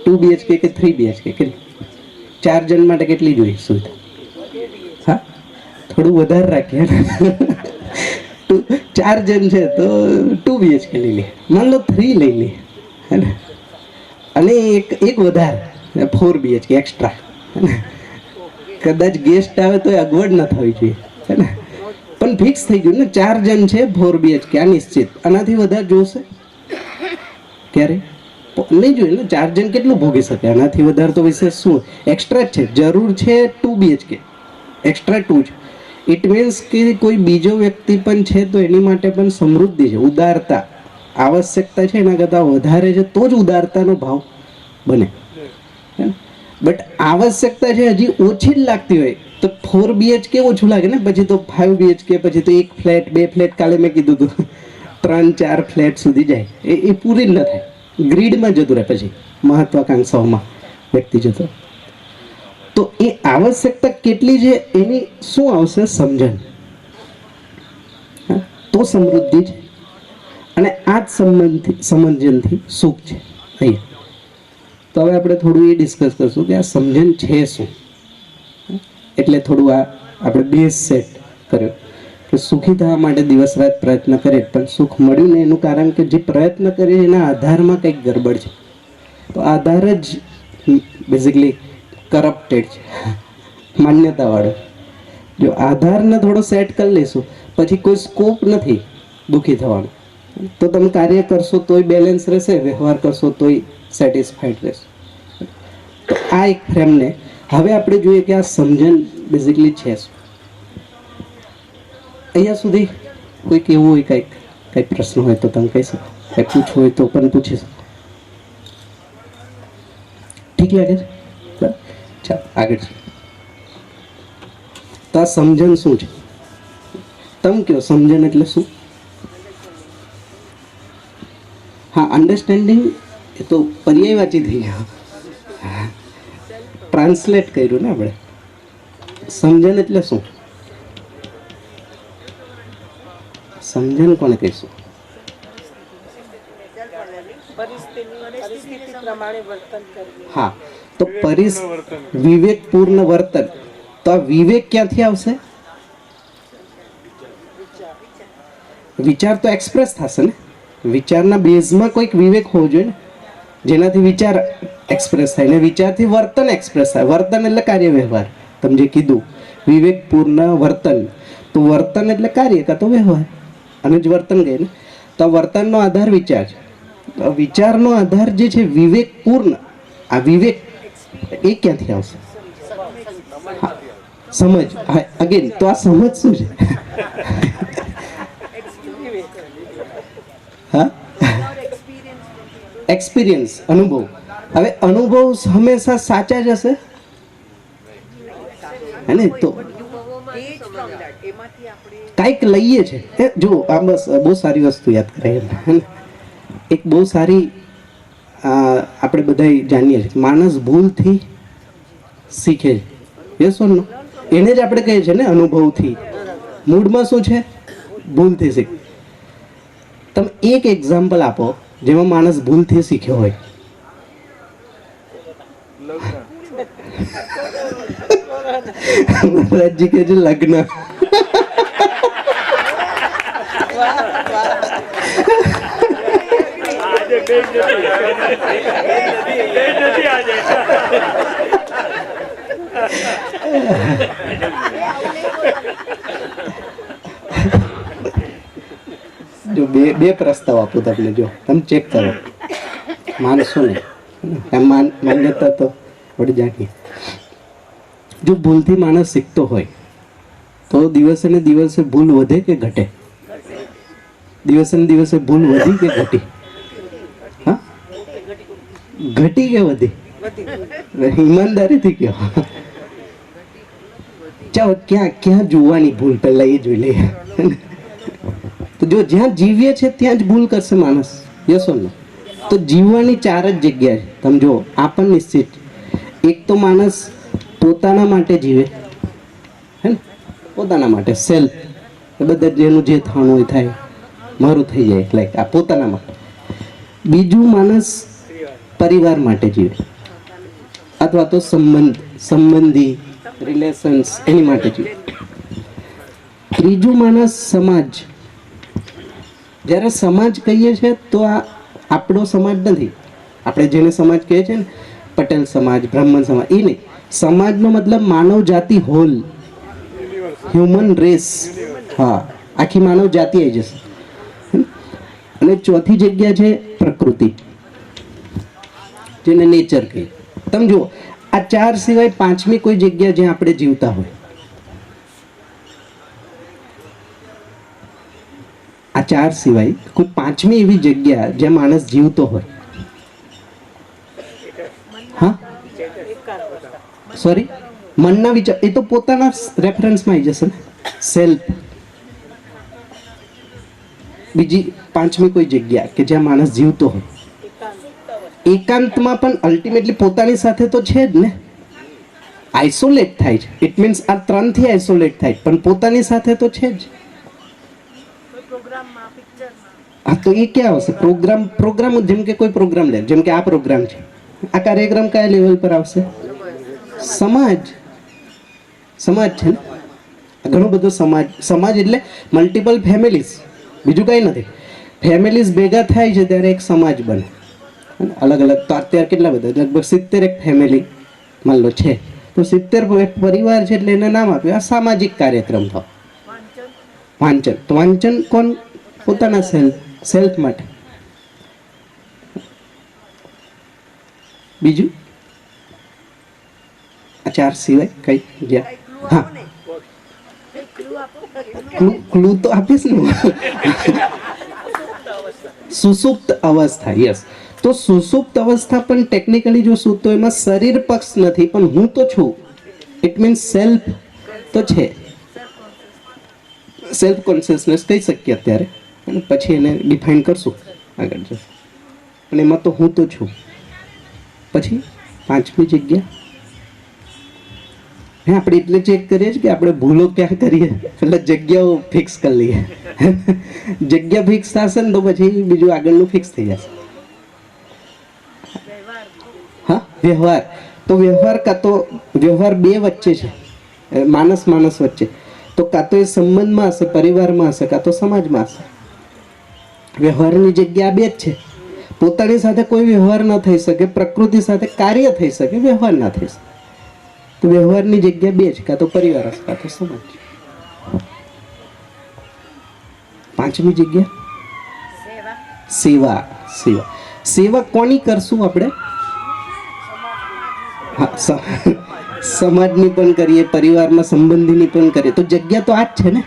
2 BHK કે 3 BHK, કેટલી 4 જણ માટે કેટલી જોઈએ સુવિધા? હા, થોડું વધારે રાખીએ. 4 જણ છે તો 2 BHK લઈ લે, માન લો 3 લઈ લે, હે ને, અને એક વધારે 4 BHK એક્સ્ટ્રા, કદાચ ગેસ્ટ આવે તો અગવડ ના થવી જોઈએ, હે ને. પણ ફિક્સ થઈ ગયું ને, 4 જણ છે 4 BHK, આ નિશ્ચિત. આનાથી વધારે જોશે ક્યારે નહીં જોઈએ ને. 4 જણ કેટલું ભોગી શકે? આનાથી વધારે તો વિશેષ શું? એક્સ્ટ્રા જ છે, જરૂર છે 2 BHK, એક્સ્ટ્રા 2 છે. ઇટ મીન્સ કે કોઈ બીજો વ્યક્તિ પણ છે તો એની માટે પણ સમૃદ્ધિ છે, ઉદારતા, આવશ્યકતા છે એના કરતાં વધારે છે તો જ ઉદારતાનો ભાવ બને. બટ આવશ્યકતા છે હજી ઓછી જ લાગતી હોય તો 4 BHK ઓછું લાગે ને, પછી તો 5 BHK, પછી તો 1 ફ્લેટ 2 ફ્લેટ, કાલે મેં કીધું હતું 3-4 ફ્લેટ સુધી જાય, એ પૂરી જ ન થાય, ગ્રીડમાં જતું રહે, પછી મહત્વાકાંક્ષાઓમાં વ્યક્તિ જતો. તો એ આવશ્યકતા કેટલી છે એની શું આવશે? સમજણ, તો સમૃદ્ધિ છે. અને આ જ સમજણથી સુખ છે અહીંયા. તો હવે આપણે થોડું એ ડિસ્કસ કરશું કે આ સમજણ છે શું. એટલે થોડું આપણે બેઝ સેટ કર્યો કે સુખી થવા માટે દિવસ રાત પ્રયત્ન કરીએ પણ સુખ મળ્યું ને, એનું કારણ કે જે પ્રયત્ન કરીએ એના આધારમાં કંઈક ગડબડ છે. તો આધાર જ બેઝિકલી કરપ્ટેડ છે, માન્યતાવાળો. જો આધારને થોડો સેટ કરી લઈશું પછી કોઈ સ્કોપ નથી દુઃખી થવાનો. તો તમે કાર્ય કરશો તોય બેલેન્સ રહેશે, વ્યવહાર કરશો તોય સેટિસ્ફાઈડ રહેશે. તો આ એક ફ્રેમને હવે આપણે જોઈએ કે આ સમજણ બેઝિકલી છે શું. અહીંયા સુધી કોઈ કેવું હોય, કંઈક પ્રશ્ન હોય તો તમે કહી શકો, કંઈક પૂછવું હોય તો પણ પૂછી શકો. ઠીક લાગે છે? ચાલો આગળ. તો આ સમજણ શું છે? તમે કહો સમજણ એટલે શું? હા, અન્ડરસ્ટેન્ડિંગ એ તો પર્યાયવાચી થઈ ગયો, ટ્રાન્સલેટ કર્યું ને આપણે. સમજણ એટલે શું? સમજણ કોને કહીશું? હા, તો વિવેકપૂર્ણ વર્તન. તો આ વિવેક ક્યાંથી આવશે? વિચાર તો એક્સપ્રેસ થશે ને, વિચારના બેઝમાં કોઈક વિવેક હોવો જોઈએ ને, જેનાથી વિચાર એક્સપ્રેસ થાય ને વિચારથી વર્તન એક્સપ્રેસ થાય. વર્તન એટલે કાર્ય વ્યવહાર. તમે જે કીધું વિવેકપૂર્ણ વર્તન, તો વર્તન એટલે કાર્ય કાં તો વ્યવહાર, અને જ વર્તન ગઈ ને. તો વર્તનનો આધાર વિચાર છે. વિચારનો આધાર જે છે વિવેકપૂર્ણ, આ વિવેક એ ક્યાંથી આવશે? સમજ. અગેન તો આ સમજ શું છે? હા, એક્સપિરિયન્સ, અનુભવ. હવે અનુભવ હંમેશા સાચા જ હશે હે ને? તો કાંઈક લઈએ છે. જો આ બસ બહુ સારી વસ્તુ યાદ કરે એમ. એક બહુ સારી આપણે બધા જાણીએ છીએ, માણસ ભૂલથી શીખે છે. યસ ઓર નો? એને જ આપણે કહીએ છીએ ને અનુભવથી. મૂળમાં શું છે? ભૂલથી શીખ. તમે એક એક્ઝામ્પલ આપો જેમાં માણસ ભૂલથી શીખ્યો હોય. મહારાજજી કહે છે લગ્ન. જો બે પ્રસ્તાવ આપું તમને, જો તમે ચેક કરો, માનશો ને, માન્યતા તો થોડી જાણીએ. જો ભૂલથી માણસ શીખતો હોય તો દિવસે ને દિવસે ભૂલ વધે કે ઘટે? દિવસે ને દિવસે ભૂલ વધી કે ઘટી? હા, ઘટી કે વધી? ઈમાનદારીથી કહો. ચાલો ક્યાં જોવાની ભૂલ, પહેલા એ જોઈ લઈએ. તો જો જ્યાં જીવીએ છે ત્યાં જ ભૂલ કરશે માણસ. યસ ઓર નો? તો જીવવાની 4 જ જગ્યા છે. તમે જો આ પણ નિશ્ચિત. એક તો માણસ પોતાના માટે જીવે, હે ને? પોતાના માટે, સેલ્ફ. બધા જેનું જે થવાનું હોય થાય, મારું થઈ જાય, લાઈક આ પોતાના માટે. બીજું માણસ પરિવાર માટે જીવે, અથવા તો સંબંધી રિલેશન્સ એની માટે જીવે. ત્રીજું માણસ સમાજ. જ્યારે સમાજ કહીએ છીએ તો આ આપણો સમાજ નથી. આપણે જેને સમાજ કહીએ છીએ ને, પટેલ સમાજ, બ્રાહ્મણ સમાજ, એ નહીં. સમાજનો મતલબ માનવ જાતિ હોલ, હ્યુમન રેસ. હા, આખી માનવ જાતિ આવી જશે. અને ચોથી જગ્યા છે પ્રકૃતિ, જેને નેચર કહીએ. તમે જુઓ, આ ચાર સિવાય પાંચમી કોઈ જગ્યા જ્યાં આપણે જીવતા હોય, આ ચાર સિવાય કોઈ પાંચમી એવી જગ્યા જ્યાં માણસ જીવતો હોય. હા, સોરી, મનના વિચાર, એ તો પોતાના રેફરન્સમાં આવી જશે ને, સેલ્ફ. બીજી પાંચમી કોઈ જગ્યા કે જ્યાં માણસ જીવતો હોય, એકાંતમાં પણ અલ્ટિમેટલી પોતાની સાથે તો છે જ ને. આઇસોલેટ થાય છે, ઇટ મીન્સ આ ત્રણથી આઇસોલેટ થાય, પણ પોતાની સાથે તો છે જ. હા, તો એ ક્યાં આવશે? પ્રોગ્રામ જેમ કે કોઈ પ્રોગ્રામ લે, જેમ કે આ પ્રોગ્રામ છે, આ કાર્યક્રમ કયા લેવલ પર આવશે? સમાજ છે ને. ઘણો બધો સમાજ એટલે મલ્ટિપલ ફેમિલીઝ, બીજું કંઈ નથી. ફેમિલીઝ ભેગા થાય છે ત્યારે એક સમાજ બને. અલગ અલગ, તો અત્યારે કેટલા બધા, લગભગ 70 ફેમિલી માન લો છે, તો 70 પરિવાર છે, એટલે એને નામ આપ્યું આ સામાજિક કાર્યક્રમ થયો. વાંચન, તો વાંચન કોણ? પોતાના સેલ્ફ માટે. બીજું આ ચાર સિવાય કઈ જ્યાં? હા, ક્લુ તો આપીશ ને. સુસુપ્ત અવસ્થા, યસ. તો સુસુપ્ત અવસ્થા પણ ટેકનિકલી જો શું, તો એમાં શરીર પક્ષ નથી, પણ હું તો છું. ઇટ મીન્સ સેલ્ફ તો છે, સેલ્ફ કોન્શિયસનેસ કહી શકીએ અત્યારે, અને પછી એને ડિફાઇન કરશું આગળ જો. અને એમાં તો હું તો છું. પછી પાંચમી જગ્યા હે, આપણે એટલે ચેક કરીએ છીએ કે આપણે ભૂલો ક્યાં કરીએ, એટલે જગ્યાઓ ફિક્સ કરી લઈએ. જગ્યા ફિક્સ થશે ને તો પછી બીજું આગળનું ફિક્સ થઈ જશે. હા, વ્યવહાર. તો વ્યવહાર કાં તો વ્યવહાર બે વચ્ચે છે, માણસ વચ્ચે. તો કાં તો એ સંબંધમાં હશે, પરિવારમાં હશે, કાં તો સમાજમાં હશે. વ્યવહારની જગ્યા બે જ છે. પોતાની સાથે કોઈ વ્યવહાર ન થઈ શકે, પ્રકૃતિ સાથે કાર્ય થઈ શકે, વ્યવહાર ના થઈ શકે. તો વ્યવહારની જગ્યા બે જ, કાં તો પરિવાર હશે, કાં તો સમાજ. પાંચમી જગ્યા સેવા. સેવા કોની કરશું આપણે? હા, સમાજની પણ કરીએ, પરિવારમાં સંબંધીની પણ કરીએ, તો જગ્યા તો આ જ છે ને.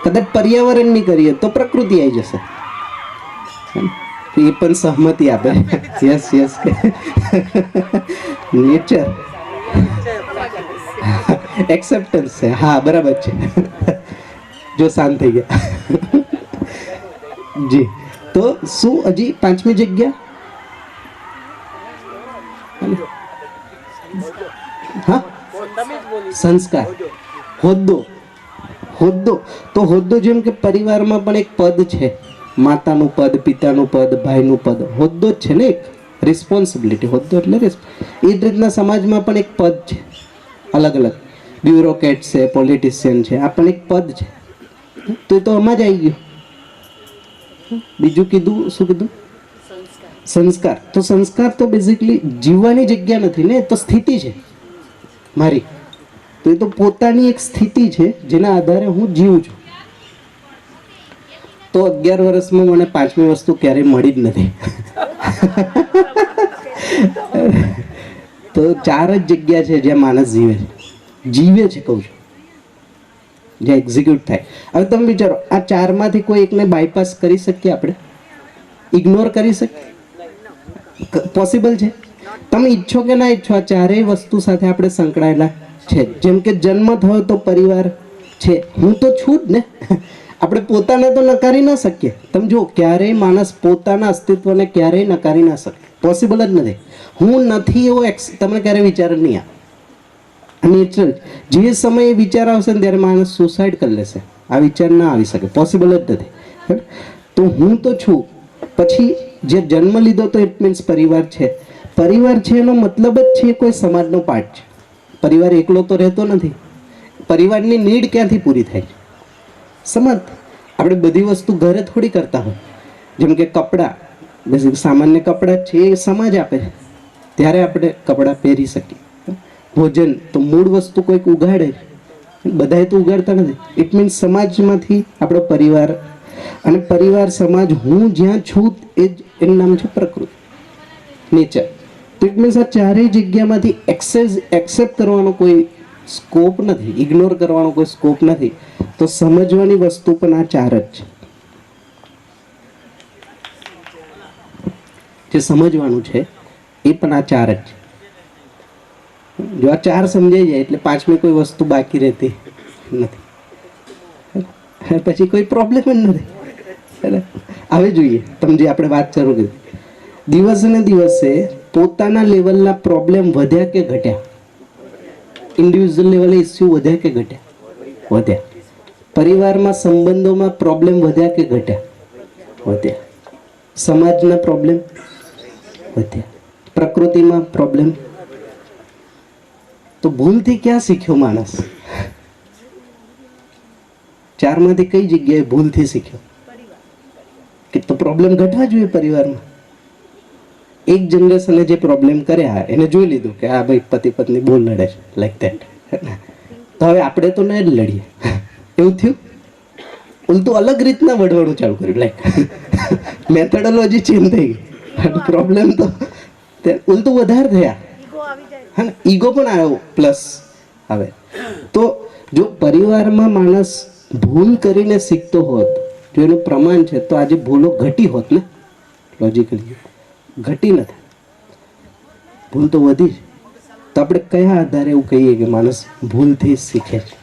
કદાચ પર્યાવરણની કરીએ તો પ્રકૃતિ આવી જશે, એ પણ સહમતિ આપે. યસ નેચર એક્સેપ્ટન્સ છે. હા, બરાબર છે. જો શાંત થઈ ગયા. જી, તો શું હજી પાંચમી જગ્યા? હા, સંસ્કાર. હોદ્દો. તો હોદ્દો જેમ કે પરિવારમાં પણ એક પદ છે, માતાનું પદ, પિતાનું પદ, ભાઈનું પદ, હોદ્દો જ છે ને, એક રિસ્પોન્સિબિલિટી. હોદ્દો એટલે એ જ રીતના સમાજમાં પણ એક પદ છે, અલગ અલગ. બ્યુરોક્રેટ છે, પોલિટિશિયન છે, આ પણ એક પદ છે. તો એ તો આમાં જ આવી ગયું. બીજું કીધું, શું કીધું? સંસ્કાર. તો સંસ્કાર તો બેઝિકલી જીવવાની જગ્યા નથી ને, તો સ્થિતિ છે મારી. તો એ તો પોતાની એક સ્થિતિ છે જેના આધારે હું જીવું છું. તો 11 વર્ષમાં મને પાંચમી વસ્તુ ક્યારેય મળી જ નથી. તો ચાર જ જગ્યા છે જ્યાં માણસ જીવે છે, કહું છું, જ્યાં એક્ઝિક્યુટ થાય. હવે તમે વિચારો, આ ચારમાંથી કોઈ એકને બાયપાસ કરી શકીએ આપણે? ઇગ્નોર કરી શકીએ? પોસિબલ છે? તમે ઈચ્છો કે ના ઈચ્છો, આ ચારેય વસ્તુ સાથે આપણે સંકળાયેલા છે. જેમ કે જન્મ થયો તો પરિવાર છે, હું તો છું જ ને. આપણે પોતાને તો નકારી ના શકીએ. તમે જુઓ, ક્યારેય માણસ પોતાના અસ્તિત્વને ક્યારેય નકારી ના શકે, પોસિબલ જ નથી. હું નથી એવો તમે ક્યારેય વિચાર નહીં આવે. નેચરલ જે સમયે વિચાર આવશે ને ત્યારે માણસ સુસાઇડ કરી લેશે. આ વિચાર ના આવી શકે, પોસિબલ જ નથી. તો હું તો છું. પછી જે જન્મ લીધો તો ઇટ મીન્સ પરિવાર છે. પરિવાર છે એનો મતલબ જ છે કોઈ સમાજનો પાર્ટ છે. પરિવાર એકલો તો રહેતો નથી. પરિવારની નીડ ક્યાંથી પૂરી થાય છે? સમાજ. આપણે બધી વસ્તુ ઘરે થોડી કરતા હોય. જેમ કે કપડાં, બેસિક સામાન્ય કપડાં છે એ સમાજ આપે છે, ત્યારે આપણે કપડાં પહેરી શકીએ. ભોજન તો મૂળ વસ્તુ કોઈક ઉગાડે છે, બધાએ તો ઉગાડતા નથી. ઇટ મીન્સ સમાજમાંથી આપણો પરિવાર, અને પરિવાર સમાજ હું જ્યાં છું એ જ એનું નામ છે પ્રકૃતિ, નેચર. તો ઇટ મીન્સ આ ચારેય જગ્યામાંથી એક્સેપ્ટ કરવાનો કોઈ સ્કોપ નથી, ઇગ્નોર કરવાનો કોઈ સ્કોપ નથી. તો સમજવાની વસ્તુ પણ આ ચાર જ છે. જે સમજવાનું છે એ પણ આ ચાર જ છે. જો આ ચાર સમજાઈ જાય એટલે પાંચમી કોઈ વસ્તુ બાકી રહેતી નથી, પછી કોઈ પ્રોબ્લેમ જ નથી. હવે જોઈએ તમે જે આપણે વાત શરૂ કરી, દિવસે ને દિવસે પોતાના લેવલના પ્રોબ્લેમ વધ્યા કે ઘટ્યા? ઇન્ડિવિજ્યુઅલ લેવલે ઇસ્યુ વધ્યા કે ઘટ્યા? વધ્યા. પરિવારમાં સંબંધોમાં પ્રોબ્લેમ વધ્યા કે ઘટ્યા? વધ્યા. સમાજના પ્રોબ્લેમ વધ્યા. પ્રકૃતિમાં પ્રોબ્લેમ. તો ભૂલથી ક્યાં શીખ્યો માણસ? ચારમાંથી કઈ જગ્યાએ ભૂલથી શીખ્યો? કે તો પ્રોબ્લેમ ઘટવા જોઈએ પરિવારમાં. એક જનરેશને જે પ્રોબ્લેમ કર્યા એને જોઈ લીધું કે આ ભાઈ પતિ પત્ની બહુ લડે છે, લાઈક ધેટ. તો હવે આપણે તો ન જ લડીએ, એવું થયું. ઉલટું અલગ રીતના વડવાનું ચાલુ કર્યું, લાઈક મેથોડોલોજી ચેન્જ થઈ ગઈ. પ્રોબ્લેમ તો ઉલટું વધારે થયા. હા, ઈગો પણ આવ્યો પ્લસ. હવે તો જો પરિવારમાં માણસ ભૂલ કરીને શીખતો હોત, જો એનું પ્રમાણ છે, તો આજે ભૂલો ઘટી હોત ને. લોજિકલી ઘટી નથી, ભૂલ તો વધી છે. તો આપણે કયા આધારે એવું કહીએ કે માણસ ભૂલથી શીખે છે?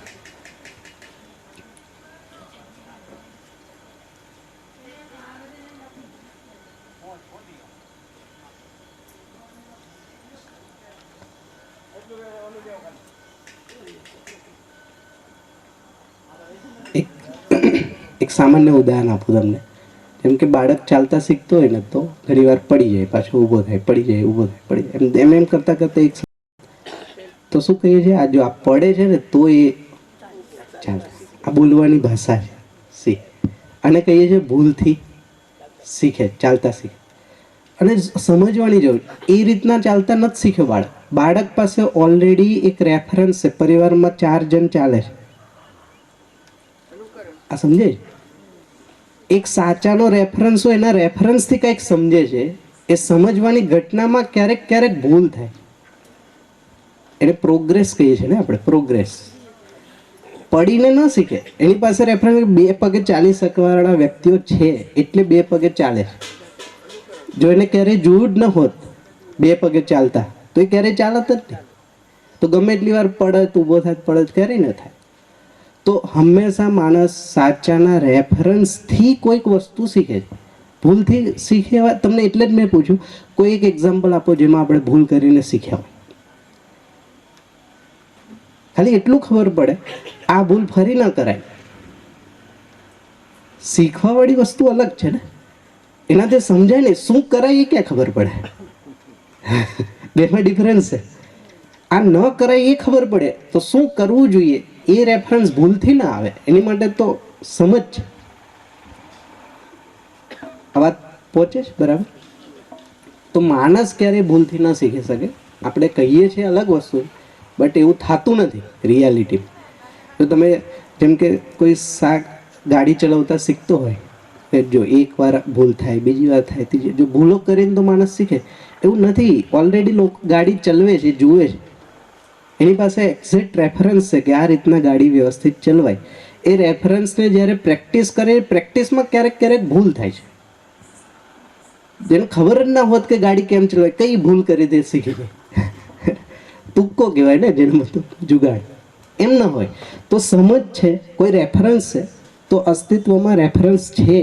એક સામાન્ય ઉદાહરણ આપું તમને. જેમ કે બાળક ચાલતા શીખતો હોય ને, તો ઘણી વાર પડી જાય, પાછો ઊભો થાય, પડી જાય, ઊભો થાય, પડી જાય, એમ કરતા કરતા એક તો શું કહીએ છીએ, આ જો આ પડે છે ને તો એ ચાલે. આ બોલવાની ભાષા છે, શીખ. અને કહીએ છીએ ભૂલથી શીખે, ચાલતા શીખે. અને સમજવાની જરૂર, એ રીતના ચાલતા નથી શીખ્યો બાળક. બાળક પાસે ઓલરેડી એક રેફરન્સ છે. પરિવારમાં 4 જણ ચાલે છે, આ સમજે. એક સાચાનો રેફરન્સ હોય, એના રેફરન્સથી કંઈક સમજે છે. એ સમજવાની ઘટનામાં ક્યારેક ક્યારેક ભૂલ થાય, એને પ્રોગ્રેસ કહીએ છીએ ને આપણે, પ્રોગ્રેસ. પડીને ન શીખે. એની પાસે રેફરન્સ 2 પગે ચાલી શકવાવાળા વ્યક્તિઓ છે એટલે 2 પગે ચાલે છે. જો એને ક્યારેય જોયું જ ન હોત 2 પગે ચાલતા, તો એ ક્યારેય ચાલત જ નહીં. તો ગમે એટલી વાર પડત, ઊભો થાય, પડત, ક્યારેય ન થાય. તો હંમેશા માણસ સાચાના રેફરન્સથી કોઈક વસ્તુ શીખે છે. ભૂલથી શીખ્યા તમને એટલે જ મેં પૂછ્યું, કોઈ એક એક્ઝામ્પલ આપો જેમાં આપણે ભૂલ કરીને શીખ્યા હોય. ખાલી એટલું ખબર પડે આ ભૂલ ફરી ન કરાય. શીખવાવાળી વસ્તુ અલગ છે ને, એનાથી સમજાય ને શું કરાય એ ક્યાં ખબર પડે. બેમાં ડિફરન્સ છે. આ ન કરાય એ ખબર પડે, તો શું કરવું જોઈએ એ રેફરન્સ ભૂલથી ના આવે. એની માટે તો સમજ છે. આ વાત પહોંચે છે બરાબર? તો માણસ ક્યારેય ભૂલથી ન શીખી શકે. આપણે કહીએ છીએ અલગ વસ્તુ, બટ એવું થતું નથી રિયાલિટી. તો તમે જેમ કે કોઈ ગાડી ચલાવતા શીખતો હોય, જો એકવાર ભૂલ થાય, બીજી વાર થાય, ત્રીજી, જો ભૂલો કરીને તો માણસ શીખે એવું નથી. ઓલરેડી લોકો ગાડી ચલાવે છે, જુએ છે, એની પાસે એક્ઝેક્ટ રેફરન્સ છે કે આ રીતના ગાડી વ્યવસ્થિત ચલવાય. એ રેફરન્સને જ્યારે પ્રેક્ટિસ કરે, પ્રેક્ટિસમાં ક્યારેક ક્યારેક ભૂલ થાય છે. જેને ખબર જ ના હોત કે ગાડી કેમ ચલાવાય, કઈ ભૂલ કરી દે શીખી જાય. તુક્કો કહેવાય ને, જેને બધું જુગાડ. એમ ન હોય. તો સમજ છે, કોઈ રેફરન્સ છે, તો અસ્તિત્વમાં રેફરન્સ છે.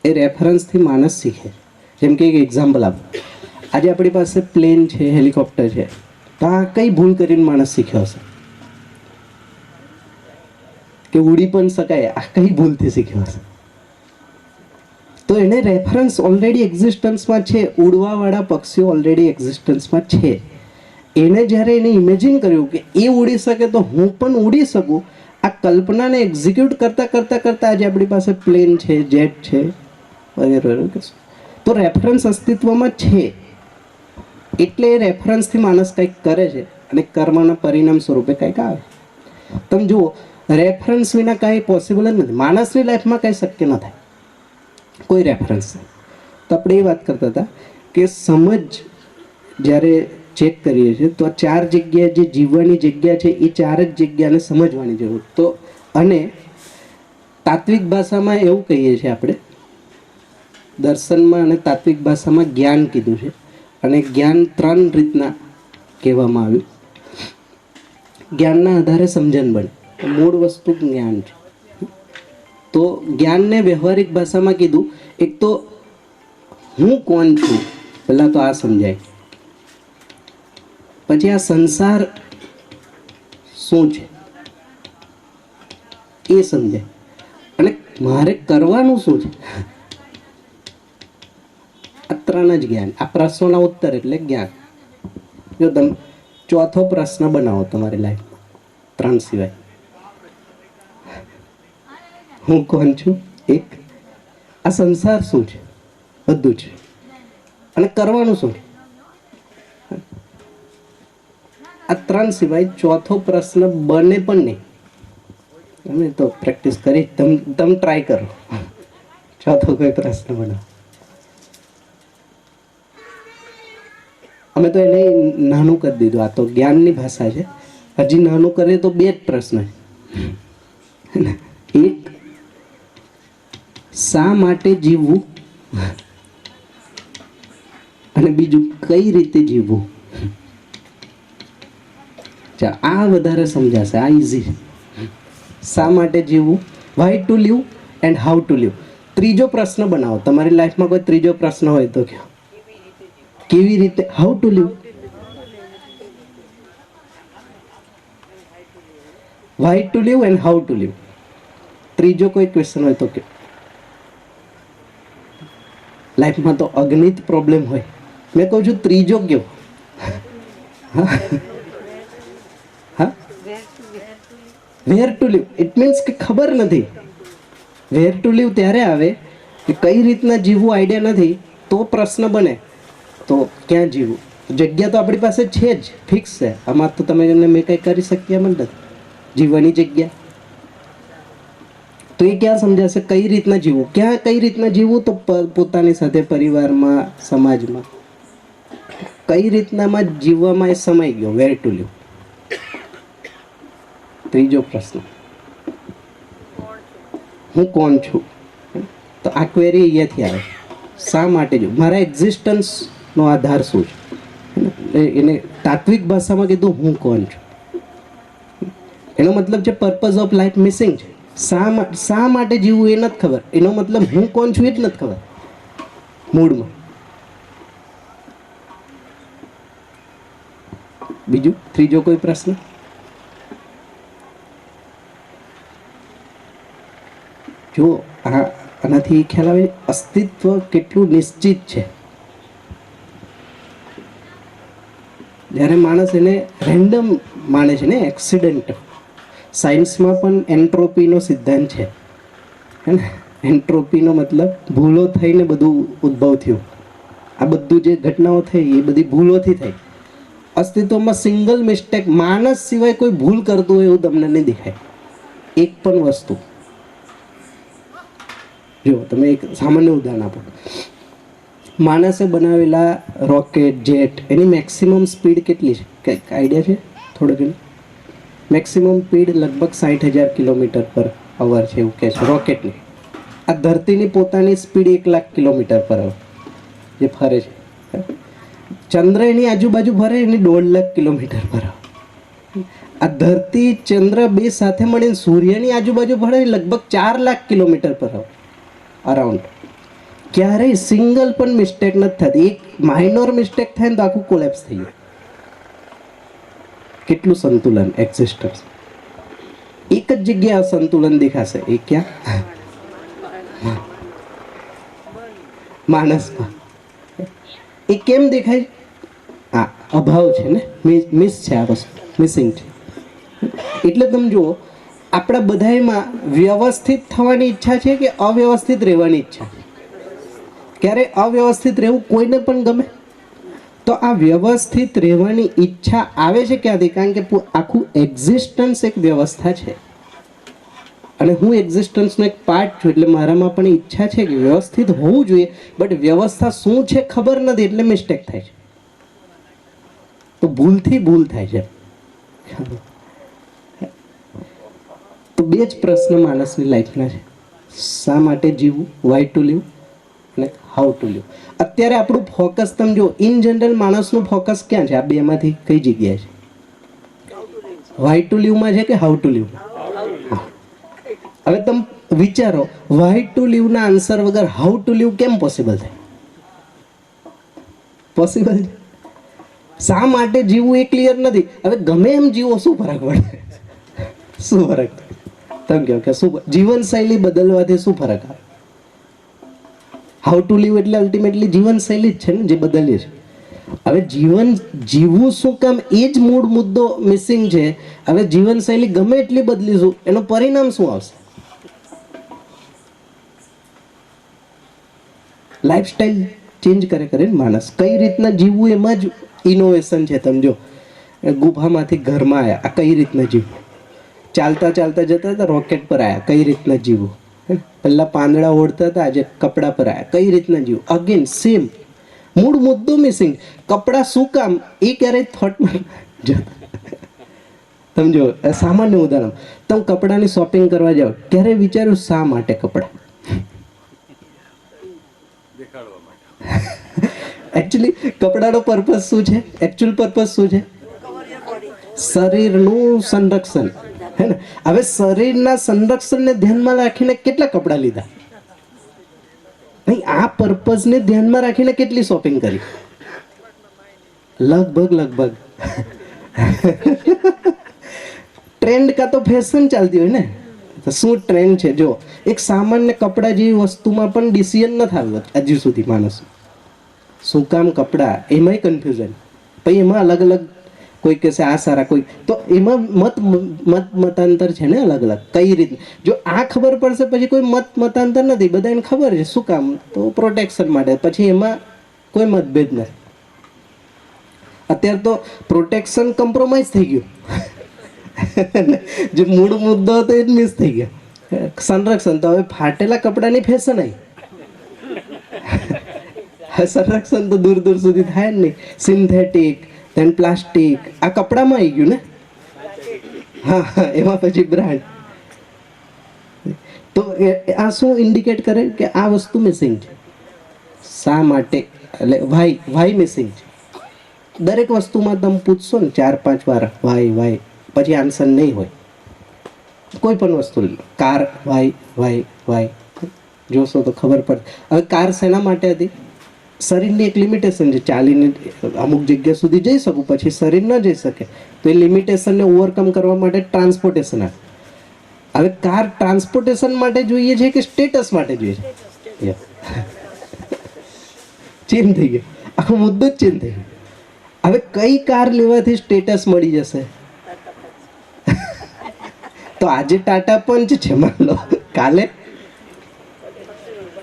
એ રેફરન્સથી માણસ શીખે. જેમ કે એક એક્ઝામ્પલ આપો. આજે આપણી પાસે પ્લેન છે, હેલિકોપ્ટર છે, તો આ કઈ ભૂલ કરીને માણસ શીખ્યો હશે કે ઉડી પણ શકાય? આ કઈ ભૂલથી શીખ્યો હશે? તો એને રેફરન્સ ઓલરેડી એક્ઝિસ્ટન્સમાં છે. ઉડવાવાળા પક્ષીઓ ઓલરેડી એક્ઝિસ્ટન્સમાં છે. એને જ્યારે એને ઇમેજિન કર્યું કે એ ઉડી શકે તો હું પણ ઉડી શકું, આ કલ્પનાને એક્ઝિક્યુટ કરતાં કરતાં કરતાં આજે આપણી પાસે પ્લેન છે, જેટ છે વગેરે વગેરે. તો રેફરન્સ અસ્તિત્વમાં છે એટલે એ રેફરન્સથી માણસ કંઈક કરે છે અને કર્મના પરિણામ સ્વરૂપે કંઈક આવે. તમે જુઓ, રેફરન્સ વિના કાંઈ પોસિબલ જ નથી. માણસની લાઈફમાં કંઈ શક્ય ન થાય કોઈ રેફરન્સ. તો આપણે એ વાત કરતા હતા કે સમજ જ્યારે ચેક કરીએ છીએ તો આ 4 જગ્યાએ જે જીવવાની જગ્યા છે એ 4 જ જગ્યાને સમજવાની જરૂર. તો અને તાત્વિક ભાષામાં એવું કહીએ છીએ આપણે, દર્શનમાં અને તાત્વિક ભાષામાં જ્ઞાન કીધું છે. અને જ્ઞાન 3 રીતના કહેવામાં આવ્યું. જ્ઞાનના આધારે સમજણ બને. મૂળ વસ્તુ જ્ઞાન છે. તો જ્ઞાનને વ્યવહારિક ભાષામાં કીધું, એક તો હું કોણ છું પહેલાં તો આ સમજાય, પછી આ સંસાર શું છે એ સમજાય, અને મારે કરવાનું શું છે. આ 3 જ જ્ઞાન. આ પ્રશ્નોના ઉત્તર એટલે જ્ઞાન. જો તમે ચોથો પ્રશ્ન બનાવો તમારી લાઈફમાં 3 સિવાય, હું કોણ છું, એક આ સંસાર શું છે, બધું છે, અને કરવાનું શું છે. આ 3 સિવાય ચોથો પ્રશ્ન બને પણ નહીં. તમે તો પ્રેક્ટિસ કરી, તમે ટ્રાય કરો ચોથો કોઈ પ્રશ્ન બનાવો. અમે તો એને નાનું કરી દીધું. આ તો જ્ઞાનની ભાષા છે. હજી નાનું કરીએ તો 2 જ પ્રશ્ન છે. એક, શા માટે જીવવું, અને બીજું કઈ રીતે જીવવું. આ વધારે સમજાશે, આ ઇઝી છે. શા માટે જીવવું, why to live and how to live. ત્રીજો પ્રશ્ન બનાવો. તમારી લાઈફમાં કોઈ ત્રીજો પ્રશ્ન હોય તો કહો. કેવી રીતે, how to live, why to live and how to live. ત્રીજો કોઈ ક્વેશ્ચન હોય તો કહો. લાઈફમાં તો અગણિત પ્રોબ્લેમ હોય. મેં કહું છું ત્રીજો કયો. હા, વેર ટુ લીવ. ઇટ મીન્સ કે ખબર નથી. વેર ટુ લીવ ત્યારે આવે કે કઈ રીતના જીવવું આઈડિયા નથી તો પ્રશ્ન બને તો ક્યાં જીવવું. જગ્યા તો આપણી પાસે છે જ, ફિક્સ છે. આમાં તો તમે મેં કંઈ કરી શકીએ એમ નથી. જીવવાની જગ્યા તો એ ક્યાં સમજાશે, કઈ રીતના જીવવું, ક્યાં કઈ રીતના જીવવું. તો પોતાની સાથે, પરિવારમાં, સમાજમાં કઈ રીતનામાં જીવવામાં એ સમય ગયો. વેર ટુ લીવ. ત્રીજો પ્રશ્ન, હું કોણ છું. તો આ ક્વેરી અહીંયાથી આવે. શા માટે જીવવું, મારા એક્ઝિસ્ટન્સનો આધાર શું છે. એને તાત્વિક ભાષામાં કીધું હું કોણ છું. એનો મતલબ છે પર્પઝ ઓફ લાઈફ મિસિંગ છે. શા માટે જીવવું એ નથી ખબર. એનો મતલબ હું કોણ છું એ જ નથી ખબર મૂળમાં. બીજું, ત્રીજો કોઈ પ્રશ્ન. જો આનાથી ખ્યાલ આવે અસ્તિત્વ કેટલું નિશ્ચિત છે. જ્યારે માણસ એને રેન્ડમ માને છે ને, એક્સિડન્ટ. સાયન્સમાં પણ એન્ટ્રોપીનો સિદ્ધાંત છે, હે ને. એન્ટ્રોપીનો મતલબ ભૂલો થઈને બધું ઉદ્ભવ થયું. આ બધું જે ઘટનાઓ થઈ એ બધી ભૂલોથી થઈ. અસ્તિત્વમાં સિંગલ મિસ્ટેક, માણસ સિવાય કોઈ ભૂલ કરતું હોય એવું તમને નહીં દેખાય એક પણ વસ્તુ. જો તમે એક સામાન્ય ઉદાહરણ આપો. માણસે બનાવેલા રોકેટ, જેટ, એની મેક્સિમમ સ્પીડ કેટલી છે, કંઈક આઈડિયા છે થોડો ઘણો? મેક્સિમમ સ્પીડ લગભગ 60,000 કિલોમીટર પર અવર છે એવું કહે છે રોકેટની. આ ધરતીની પોતાની સ્પીડ 1,00,000 કિલોમીટર પર અવર જે ફરે છે. ચંદ્ર એની આજુબાજુ ફરે એની 1,50,000 કિલોમીટર પર અવર. આ ધરતી, ચંદ્ર બે સાથે મળીને સૂર્યની આજુબાજુ ફરે લગભગ 4,00,000 કિલોમીટર પર અવર અરાઉન્ડ. ક્યારેય સિંગલ પણ મિસ્ટેક નથી થતી. એક માઇનોર મિસ્ટેક થાય ને તો આખું કોલેપ્સ થઈ જાય. કેટલું સંતુલન, એક્ઝિસ્ટન્સ. એક જ જગ્યાએ સંતુલન દેખાશે. એ ક્યાં? માણસમાં. એ કેમ દેખાય? હા, અભાવ છે ને, મિસ છે આ વસ્તુ, મિસિંગ છે. એટલે તમે જુઓ આપણા બધામાં વ્યવસ્થિત થવાની ઈચ્છા છે કે અવ્યવસ્થિત રહેવાની ઈચ્છા? ક્યારે અવ્યવસ્થિત રહેવું કોઈને પણ ગમે? તો આ વ્યવસ્થિત રહેવાની ઈચ્છા આવે છે ક્યાંથી? કારણ કે આખું એક્ઝિસ્ટન્સ એક વ્યવસ્થા છે, અને હું એક્ઝિસ્ટન્સનો એક પાર્ટ છું, એટલે મારામાં પણ ઈચ્છા છે કે વ્યવસ્થિત હોવું જોઈએ. બટ વ્યવસ્થા શું છે ખબર નથી, એટલે મિસ્ટેક થાય છે. તો ભૂલથી ભૂલ થાય છે. તો બે જ પ્રશ્ન માણસની લાઈફના છે: શા માટે જીવવું, વાય ટુ લીવ, અને હાઉ ટુ લીવ. અત્યારે આપણું ફોકસ તમે જો, ઇન જનરલ માણસનું ફોકસ ક્યાં છે? આ બેમાંથી કઈ જગ્યાએ છે? વાય ટુ લીવમાં છે કે હાઉ ટુ લીવ? હવે તમે વિચારો, વાય ટુ લીવના આન્સર વગર હાઉ ટુ લીવ કેમ પોસિબલ થાય? પોસિબલ છે. શા માટે જીવવું એ ક્લિયર નથી. હવે ગમે એમ જીવો, શું ફરક પડે? શું ફરક? તમે કહો કે શું જીવનશૈલી બદલવાથી શું ફરક આવે? હાઉ ટુ લીવ એટલે અલ્ટિમેટલી જીવનશૈલી જ છે ને, જે બદલીએ છે. હવે જીવન જીવવું શું કામ, એ જ મૂળ મુદ્દો મિસિંગ છે. હવે જીવનશૈલી ગમે એટલી બદલીશું, એનું પરિણામ શું આવશે? લાઈફસ્ટાઈલ ચેન્જ કરે માણસ. કઈ રીતના જીવવું એમાં જ ઇનોવેશન છે. તમે જો, ગુફામાંથી ઘરમાં આવ્યા, આ કઈ રીતના જીવવું? ચાલતા ચાલતા જતા હતા, રોકેટ પર આવ્યા, કઈ રીતના જીવવું? પહેલા પાંદડા ઓઢતા હતા, આજે કપડા પર આવ્યા, કઈ રીતના જીવવું? અગેન સેમ મૂળ મુદ્દો મિસિંગ. કપડા શું કામ, એ ક્યારેય થોટમાં સમજો. સામાન્ય ઉદાહરણ, તમે કપડાની શોપિંગ કરવા જાઓ, ક્યારે વિચાર્યું શા માટે કપડા? એકચ્યુઅલી કપડાનો પર્પઝ શું છે? એકચ્યુઅલ પર્પઝ શું છે? શરીરનું સંરક્ષણ, હે ને? હવે શરીરના સંરક્ષણને ધ્યાનમાં રાખીને કેટલા કપડાં લીધા? નહીં, આ પર્પઝને ધ્યાનમાં રાખીને કેટલી શોપિંગ કરી? લગભગ ટ્રેન્ડ કાં તો ફેશન ચાલતી હોય ને. તો શું ટ્રેન્ડ છે? જો, એક સામાન્ય કપડા જેવી વસ્તુમાં પણ ડિસિઝન ન થયું હજી સુધી માણસ. શું કામ કપડા? એમાંય કન્ફ્યુઝન. પછી એમાં અલગ અલગ, કોઈ કહેશે આ સારા, કોઈ તો એમાં મતાંતર છે ને, અલગ અલગ. કઈ રીતે? જો આ ખબર પડશે, પછી કોઈ મતાંતર નથી, બધાને ખબર છે. શું કામ? તો પ્રોટેક્શન માટે. પછી એમાં કોઈ મતભેદ નથી. અત્યારે તો પ્રોટેક્શન કોમ્પ્રોમાઇઝ થઈ ગયું. જે મૂળ મુદ્દો હતો એ જ મિસ થઈ ગયો. સંરક્ષણ તો હવે ફાટેલા કપડાની ફેશન આવી. સંરક્ષણ તો દૂર દૂર સુધી થાય જ નહીં. સિન્થેટિક, ધેન પ્લાસ્ટિક, આ કપડામાં આવી ગયું ને. હા, એમાં પછી બ્રાન્ડ. તો આ શું ઇન્ડિકેટ કરે કે આ વસ્તુ મિસિંગ છે? શા માટે? એટલે વાય મિસિંગ છે. દરેક વસ્તુમાં તમે પૂછશો ને 4-5 વાર વાય, પછી આન્સર નહીં હોય. કોઈ પણ વસ્તુ, કાર, વાય જોશો તો ખબર પડે. હવે કાર શેના માટે હતી? શરીરની એક લિમિટેશન છે. ચાલીને અમુક જગ્યા સુધી જઈ શકું, પછી શરીર ન જઈ શકે, તો એ લિમિટેશનને ઓવરકમ કરવા માટે ટ્રાન્સપોર્ટેશન આવે. હવે કાર ટ્રાન્સપોર્ટેશન માટે જોઈએ છે કે સ્ટેટસ માટે જોઈએ છે? ચેન્જ થઈ ગયો, આખો મુદ્દો જ ચેન્જ થઈ ગયો. હવે કઈ કાર લેવાથી સ્ટેટસ મળી જશે? તો આજે ટાટા પંચ છે, માન લો, કાલે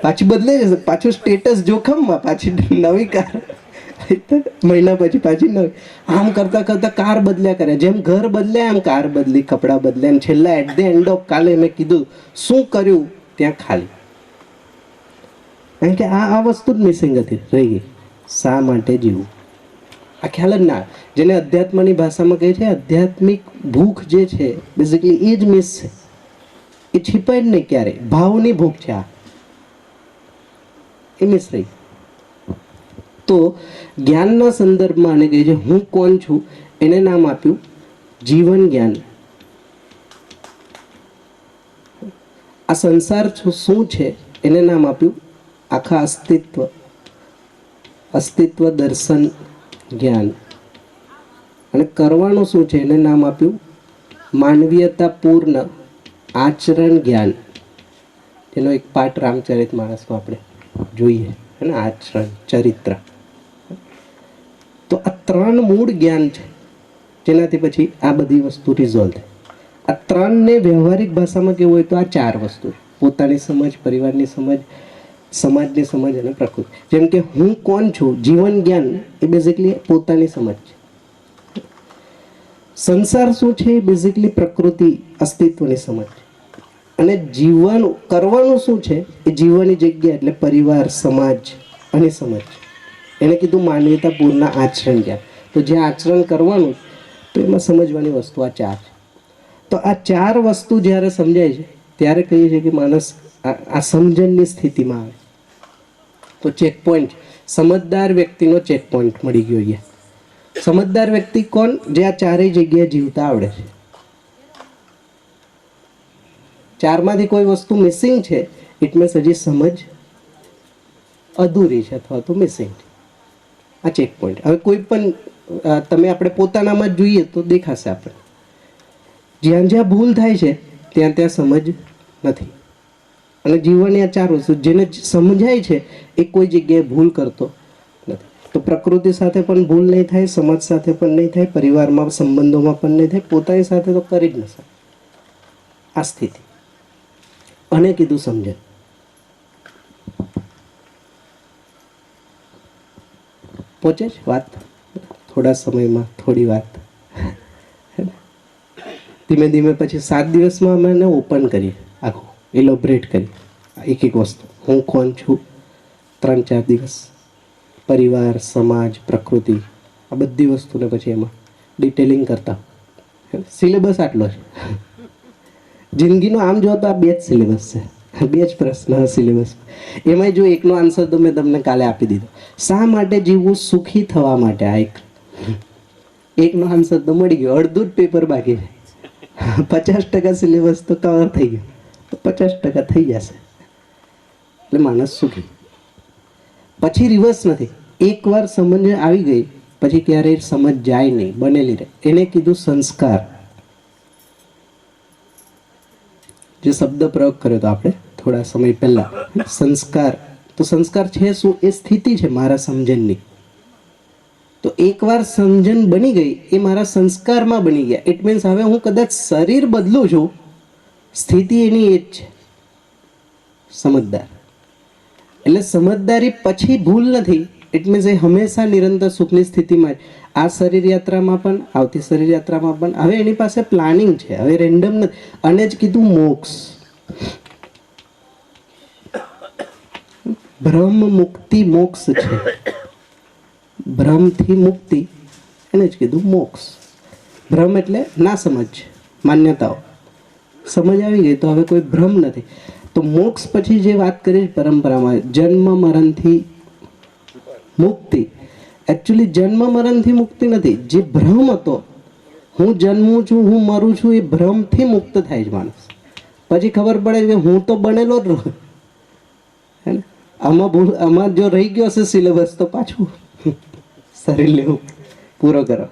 પાછી બદલાઈ જશે, પાછું સ્ટેટસ જોખમમાં, પાછી નવી કાર, મહિના પછી પાછી નવી. આમ કરતા કરતા કાર બદલ્યા કરે. જેમ ઘર બદલ્યા એમ કાર બદલી, કપડાં બદલ્યા, અને છેલ્લા એટ ધ એન્ડ ઓફ કાલે મેં કીધું શું કર્યું ત્યાં ખાલી. કારણ કે આ વસ્તુ જ મિસિંગ હતી, રહી ગઈ. શા માટે જીવવું? આ ખ્યાલ જ ના. જેને અધ્યાત્મની ભાષામાં કહે છે આધ્યાત્મિક ભૂખ જે છે, બેઝિકલી એ જ મિસ છે. એ છીપાય જ નહીં ક્યારેય. ભાવની ભૂખ છે આ, એ મિસ રહી. તો જ્ઞાનના સંદર્ભમાં આને કહે છે હું કોણ છું, એને નામ આપ્યું જીવન જ્ઞાન. આ સંસાર શું છે એને નામ આપ્યું આખા અસ્તિત્વ દર્શન જ્ઞાન. અને કરવાનું શું છે એને નામ આપ્યું માનવીયતાપૂર્ણ આચરણ જ્ઞાન. એનો એક પાઠ રામચરિત માનસમાં આપણે જોઈએ, હે ને, આચરણ ચરિત્ર. તો આ 3 મૂળ જ્ઞાન છે, જેનાથી પછી આ બધી વસ્તુ રિઝોલ્વ થાય. આ ત્રણને વ્યવહારિક ભાષામાં કેવું હોય તો આ ચાર વસ્તુ: પોતાની સમજ, પરિવારની સમજ, સમાજની સમજ અને પ્રકૃતિ. જેમ કે હું કોણ છું, જીવન જ્ઞાન એ બેઝિકલી પોતાની સમજ છે. સંસાર શું છે એ બેઝિકલી પ્રકૃતિ, અસ્તિત્વની સમજ. અને જીવન કરવાનું શું છે એ જીવવાની જગ્યા એટલે પરિવાર, સમાજ અને સમજ. એને કીધું માનવીયતાપૂર્ણ આચરણ જ્ઞાન. તો જે આચરણ કરવાનું તો એમાં સમજવાની વસ્તુ આ ચાર છે. તો આ ચાર વસ્તુ જ્યારે સમજાય છે ત્યારે કહીએ છીએ કે માણસ આ સમજણની સ્થિતિમાં આવે. તો ચેક પોઈન્ટ, સમજદાર વ્યક્તિનો ચેક પોઈન્ટ મળી ગયો અહીંયા. સમજદાર વ્યક્તિ કોણ? જે આ ચારેય જગ્યાએ જીવતા આવડે છે. ચારમાંથી કોઈ વસ્તુ મિસિંગ છે, ઇટ મીન્સ હજી સમજ અધૂરી છે અથવા તો મિસિંગ છે. આ ચેક પોઈન્ટ. હવે કોઈ પણ તમે આપણે પોતાનામાં જ જોઈએ તો દેખાશે આપણે. જ્યાં જ્યાં ભૂલ થાય છે ત્યાં ત્યાં સમજ નથી. અને જીવનની આ ચાર વસ્તુ જેને સમજાય છે એ કોઈ જગ્યાએ ભૂલ કરતો નથી. તો પ્રકૃતિ સાથે પણ ભૂલ નહીં થાય, સમાજ સાથે પણ નહીં થાય, પરિવારમાં, સંબંધોમાં પણ નહીં થાય, પોતાની સાથે તો કરી જ ન શકે. આ સ્થિતિ અને કીધું સમજણ. પહોંચે જ વાત થોડા સમયમાં, થોડી વાત ધીમે ધીમે પછી 7 દિવસમાં અમે એને ઓપન કરીએ, આખું ઇલોબરેટ કરીએ એક એક વસ્તુ. હું કોણ છું, 3-4 દિવસ, પરિવાર, સમાજ, પ્રકૃતિ, આ બધી વસ્તુને પછી એમાં ડિટેલિંગ કરતા. સિલેબસ આટલો છે જિંદગીનો. આમ જો તો આ 2 જ સિલેબસ છે, 2 જ પ્રશ્ન સિલેબસ. એમાંય જો એકનો આન્સર તો મેં તમને કાલે આપી દીધો. શા માટે જીવવું? સુખી થવા માટે. આ એકનો આન્સર તો મળી ગયો. અડધું જ પેપર બાકી છે. 50% સિલેબસ તો કવર થઈ ગયો, તો 50% થઈ જશે એટલે માણસ સુખી. પછી રિવર્સ નથી. એકવાર સમજ આવી ગઈ પછી ક્યારેય સમજ જાય નહીં, બનેલી રહે. એને કીધું સંસ્કાર. જે શબ્દ પ્રયોગ કર્યો હતો આપણે થોડા સમય પહેલા, સંસ્કાર. તો સંસ્કાર છે શું? એ સ્થિતિ છે મારા સમજણની. તો એકવાર સમજણ બની ગઈ એ મારા સંસ્કારમાં બની ગયા. ઇટ મીન્સ હવે હું કદાચ શરીર બદલું છું, સ્થિતિ એની એ જ છે. સમજદાર એટલે સમજદારી પછી ભૂલ નથી. ઇટ મીન્સ એ હંમેશા નિરંતર સુખની સ્થિતિમાં જ. આ શરીર યાત્રામાં પણ, આવતી શરીર યાત્રામાં પણ હવે એની પાસે પ્લાનિંગ છે, હવે રેન્ડમ નથી. અને જ કીધું મોક્ષ, બ્રહ્મ મુક્તિ મોક્ષ છે. ભ્રમથી મુક્તિ, એને જ કીધું મોક્ષ. ભ્રમ એટલે ના સમજ, માન્યતાઓ. સમજ આવી ગઈ તો હવે કોઈ ભ્રમ નથી. તો મોક્ષ પછી જે વાત કરી પરંપરામાં, જન્મ મરણથી મુક્તિ. એકચ્યુઅલી જન્મ મરણથી મુક્તિ નથી. જે ભ્રમ હતો, હું જન્મું છું, હું મરું છું, એ ભ્રમથી મુક્ત થાય છે માણસ. પછી ખબર પડે કે હું તો બનેલો જ રહું. હે ને? આમાં જો રહી ગયો હશે સિલેબસ તો પાછું શરીર લેવું પૂરો કરો.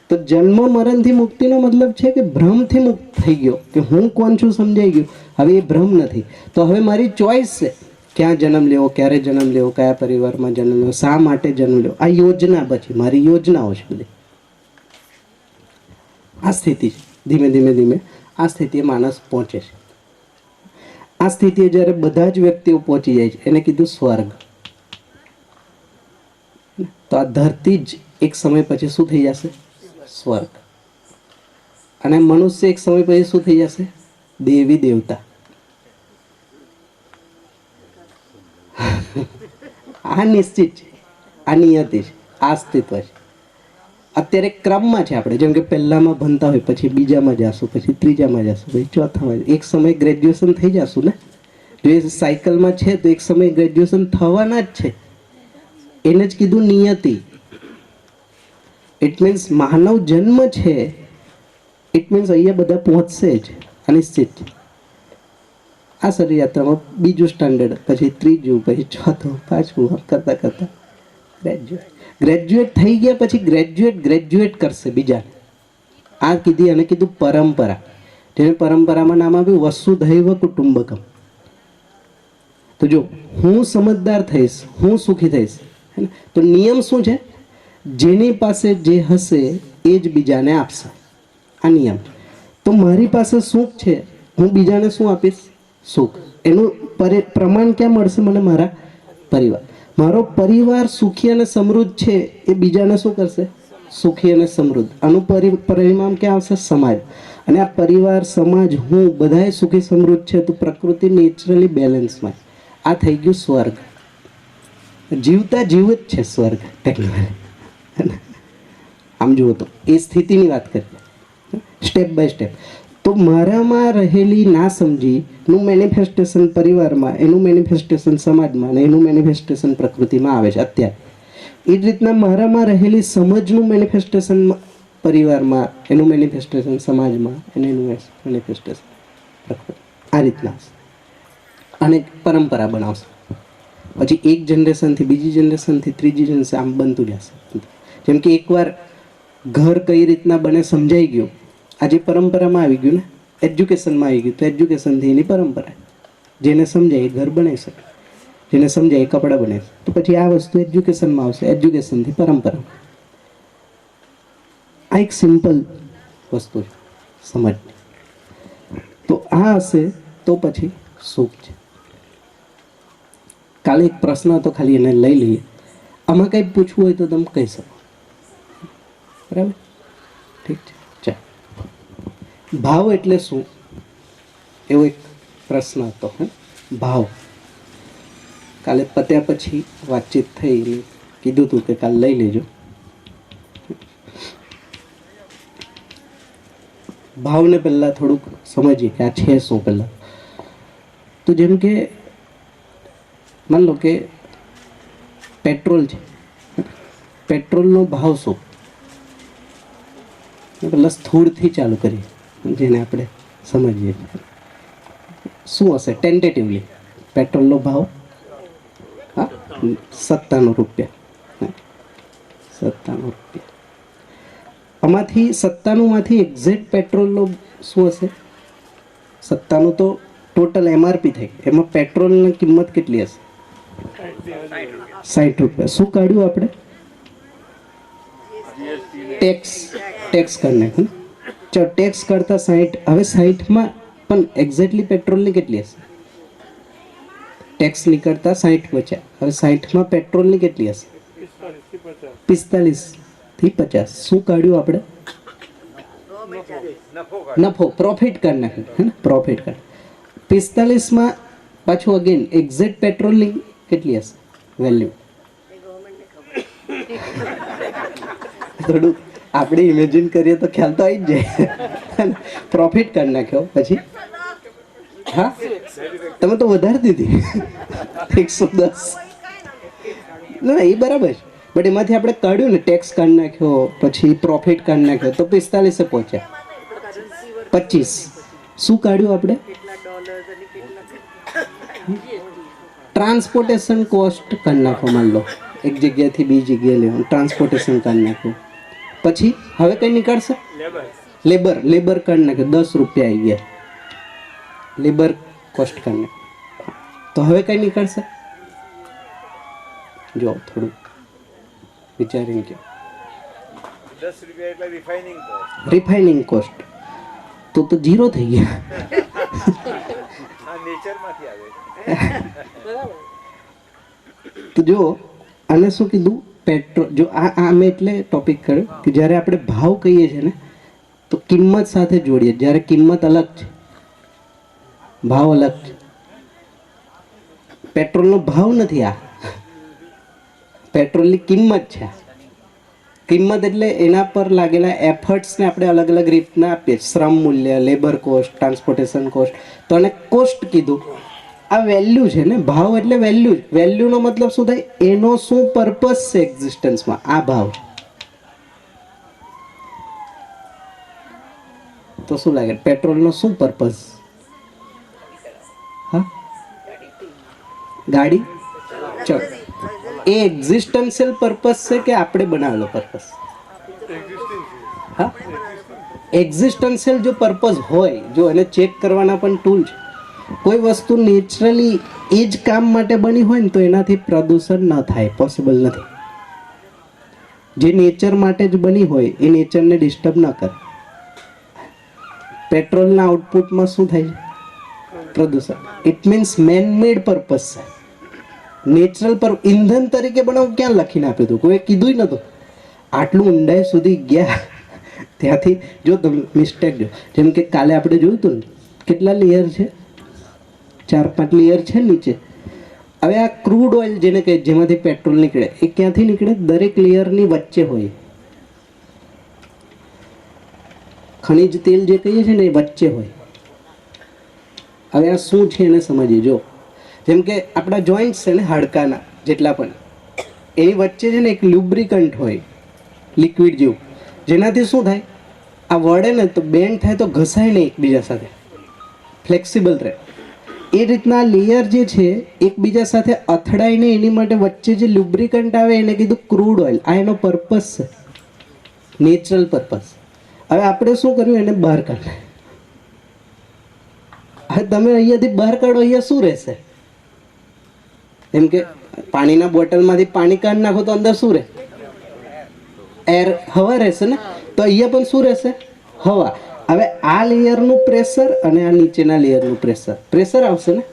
તો જન્મ મરણથી મુક્તિનો મતલબ છે કે ભ્રમથી મુક્ત થઈ ગયો, કે હું કોણ છું સમજાઈ ગયું. હવે એ ભ્રમ નથી. તો હવે મારી ચોઈસ છે ક્યાં જન્મ લેવો, ક્યારે જન્મ લેવો, કયા પરિવારમાં જન્મ લેવો, શા માટે જન્મ લેવો. આ યોજના પછી મારી યોજનાઓ છે બધી. આ સ્થિતિ છે. ધીમે ધીમે ધીમે આ સ્થિતિએ માણસ પહોંચે છે. આ સ્થિતિએ જ્યારે બધા જ વ્યક્તિઓ પહોંચી જાય છે એને કીધું સ્વર્ગ. તો આ ધરતી જ એક સમય પછી શું થઈ જશે? સ્વર્ગ. અને મનુષ્ય એક સમય પછી શું થઈ જશે? દેવી દેવતા. આ નિશ્ચિત છે, આ નિયતિ છે, આ અસ્તિત્વ છે. અત્યારે ક્રમમાં છે. આપણે જેમ કે પહેલામાં ભણતા હોય, પછી બીજામાં જશું, પછી ત્રીજામાં જશું, પછી ચોથામાં. એક સમય ગ્રેજ્યુએશન થઈ જશું ને. જો એ સાયકલમાં છે તો એક સમય ગ્રેજ્યુએશન થવાના જ છે. એને જ કીધું નિયતિ. ઇટ મીન્સ માનવ જન્મ છે, ઇટ મીન્સ અહીંયા બધા પહોંચશે જ, અનિશ્ચિત. આ શરીર યાત્રામાં બીજું સ્ટાન્ડર્ડ, પછી ત્રીજું, પછી ચોથું, પાંચમું, કરતા કરતા ગ્રેજ્યુએટ થઈ ગયા. પછી ગ્રેજ્યુએટ કરશે બીજા. આ કીધી અને કીધું પરંપરા. જેને પરંપરામાં નામ આપ્યું વસુધૈવ કુટુંબકમ. તો જો હું સમજદાર થઈશ, હું સુખી થઈશ, તો નિયમ શું છે? જેની પાસે જે હશે એ જ બીજાને આપશે. આ નિયમ. તો મારી પાસે સુખ છે, હું બીજાને શું આપીશ? સુખ. એનું પ્રમાણ ક્યાં મળશે મને? મારા પરિવાર. મારો પરિવાર સુખી અને સમૃદ્ધ છે એ બીજાને શું કરશે? સુખી અને સમૃદ્ધ. આનું પરિણામ ક્યાં આવશે? સમાજ. અને આ પરિવાર, સમાજ, હું બધાએ સુખી સમૃદ્ધ છે તો પ્રકૃતિ નેચરલી બેલેન્સમાં. આ થઈ ગયું સ્વર્ગ. જીવતા જીવ જ છે સ્વર્ગ ટેકનોલોજી. આમ જુઓ તો એ સ્થિતિની વાત કરીએ સ્ટેપ બાય સ્ટેપ. તો મારામાં રહેલી ના સમજીનું મેનિફેસ્ટેશન પરિવારમાં, એનું મેનિફેસ્ટેશન સમાજમાં, અને એનું મેનિફેસ્ટેશન પ્રકૃતિમાં આવે છે અત્યારે. એ જ રીતના મારામાં રહેલી સમજનું મેનિફેસ્ટેશન પરિવારમાં, એનું મેનિફેસ્ટેશન સમાજમાં, અને એનું મેનિફેસ્ટેશન પ્રકૃતિ. આ રીતના અને પરંપરા બનાવશે. પછી એક જનરેશનથી બીજી જનરેશનથી ત્રીજી જનરેશન આમ બનતું જશે. જેમ કે એકવાર ઘર કઈ રીતના બને સમજાઈ ગયું, આજે પરંપરામાં આવી ગયું ને, એજ્યુકેશનમાં આવી ગયું, તો એજ્યુકેશનથી એની પરંપરા. જેને સમજાય એ ઘર બનાવી શકે, જેને સમજાય એ કપડાં બનાવી શકે. તો પછી આ વસ્તુ એજ્યુકેશનમાં આવશે, એજ્યુકેશનથી પરંપરા. આ એક સિમ્પલ વસ્તુ છે સમજ. તો આ હશે તો પછી સુખ છે. કાલે એક પ્રશ્ન હતો, ખાલી એને લઈ લઈએ. આમાં કંઈ પૂછવું હોય તો તમે કહી શકો. બરાબર? ઠીક છે. ચાલો, ભાવ એટલે શું? એવો એક પ્રશ્ન હતો. ભાવ કાલે પત્યા પછી વાતચીત થઈ, કીધું હતું કે કાલે લઈ લેજો. ભાવને પહેલાં થોડુંક સમજીએ કે આ છે શું. પહેલાં તો જેમ કે માન લો કે પેટ્રોલ છે, પેટ્રોલનો ભાવ શું? પહેલાં સ્થૂળથી ચાલુ કરીએ, જેને આપણે સમજીએ શું હશે ટેન્ટેટિવલી. પેટ્રોલનો ભાવ 97 રૂપિયા. 97 રૂપિયા. આમાંથી 97માંથી એક્ઝેક્ટ પેટ્રોલનો શું હશે? 97 તો ટોટલ એમઆરપી થઈ, એમાં પેટ્રોલની કિંમત કેટલી હશે? 60 રૂપિયા. શું કાઢ્યું આપણે? ટેક્સ કરી નાખ્યું. ચાલો, ટેક્સ કરતા 60. હવે 60માં પણ એક્ઝેક્ટલી પેટ્રોલની કેટલી હશે? ટેક્સ નીકળતા 60 બચ્યા. હવે 60માં પેટ્રોલની કેટલી હશે? 45 થી 50. શું કાઢ્યું આપણે? નફો, પ્રોફિટ કરી નાખ્યું. પ્રોફિટ કાઢ. 45માં પાછું અગેન એક્ઝેક્ટ પેટ્રોલની કેટલી હશે વેલ્યુ? થોડું આપણે ઇમેજિન કરીએ તો ખ્યાલ તો આવી જ જાય. પ્રોફિટ કરી નાખ્યો પછી, હા તમે તો વધારી દીધી 110. ના એ બરાબર છે, બટ એમાંથી આપણે કાઢ્યું ને, ટેક્સ કાઢી નાખ્યો, પછી પ્રોફિટ કાઢી નાખ્યો, તો 45 પહોંચ્યા. 25 શું કાઢ્યું આપણે? ટ્રાન્સપોર્ટેશન કોસ્ટ કાઢી નાખો. માન લો એક જગ્યાથી બીજી જગ્યાએ લેવાનું, ટ્રાન્સપોર્ટેશન કાઢી નાખ્યું. પછી હવે કઈ નીકળશે? લેબર કાઢી નાખ્યો. 10 રૂપિયા આવી ગયા લેબર કોસ્ટ કાઢી નાખ્યો. તો હવે કઈ નીકળશે? જો થોડું વિચારીને કહો. 10 રૂપિયા એટલે રિફાઇનિંગ કોસ્ટ તો 0 થઈ ગયા. આ નેચરમાંથી આવે. તો જો આને શું કીધું? પેટ્રોલ. જો આ મેં એટલે ટોપિક કર્યો કે જ્યારે આપણે ભાવ કહીએ છીએ ને, તો કિંમત સાથે જોડીએ. જ્યારે કિંમત અલગ છે, ભાવ અલગ છે. પેટ્રોલનો ભાવ નથી, આ પેટ્રોલની કિંમત છે. કિંમત એટલે એના પર લાગેલા એફર્ટ્સને આપણે અલગ અલગ રીતના આપીએ. શ્રમ મૂલ્ય, લેબર કોસ્ટ, ટ્રાન્સપોર્ટેશન કોસ્ટ. તો આને કોસ્ટ કીધું. આ વેલ્યુ છે ને, ભાવ એટલે વેલ્યુ. વેલ્યુનો મતલબ શું થાય? એનો શું પર્પસ છે એક્ઝિસ્ટન્સમાં, આ ભાવ. તો શું લાગે પેટ્રોલનો શું પર્પસ? હા, ગાડી. ચલો, એ એક્ઝિસ્ટન્શિયલ પર્પસ છે કે આપણે બનાવેલો પર્પસ? હા, એક્ઝિસ્ટન્શિયલ જો પર્પસ હોય, જો એને ચેક કરવાના પણ ટૂલ છે. કોઈ વસ્તુ નેચરલી એ જ કામ માટે બની હોય ને, તો એનાથી પ્રદૂષણ ન થાય, પોસિબલ નથી. જે નેચર માટે જ બની હોય એ નેચરને ડિસ્ટર્બ ન કરે. પેટ્રોલના આઉટપુટમાં શું થાય છે? પ્રદૂષણ. It means main made purpose છે. નેચરલ પર ઇંધણ તરીકે બનાવું ક્યાં લખીને આપ્યું હતું? કોઈ કીધું નતું. આટલું ઊંડાઈ સુધી ગયા ત્યાંથી જો તમે મિસ્ટેક જો, જેમ કે કાલે આપણે જોયું હતું ને, કેટલા લેયર છે? 4-5 લેયર છે નીચે. હવે આ ક્રૂડ ઓઇલ જેને કહે, જેમાંથી પેટ્રોલ નીકળે, એ ક્યાંથી નીકળે? દરેક લેયરની વચ્ચે હોય. ખનિજ તેલ જે કહીએ છીએ ને, એ વચ્ચે હોય. હવે આ શું છે એને સમજીએ. જો જેમ કે આપણા જોઈન્ટ્સ છે ને, હાડકાના જેટલા પણ, એની વચ્ચે છે ને એક લ્યુબ્રિકન્ટ હોય, લિક્વિડ જેવું, જેનાથી શું થાય? આ વળે ને તો બેન્ડ થાય તો ઘસાય નહીં એકબીજા સાથે, ફ્લેક્સિબલ રહે. એ રીતના લેયર જે છે એકબીજા સાથે અથડાય નહીં એની માટે વચ્ચે જે લ્યુબ્રિકન્ટ આવે એને કીધું ક્રૂડ ઓઇલ. આ એનો પર્પસ છે, નેચરલ પર્પસ. હવે આપણે શું કર્યું? એને બહાર કાઢે. હવે તમે અહીંયાથી બહાર કાઢો, અહીંયા શું રહેશે? એમ કે પાણીના બોટલમાંથી પાણી કાઢી નાખો તો અંદર શું રહે? એર, હવા રહેશે ને. તો અહીંયા પણ શું રહેશે? હવા. હવે આ લેયરનું પ્રેશર અને આ નીચેના લેયરનું પ્રેશર આવશે ને,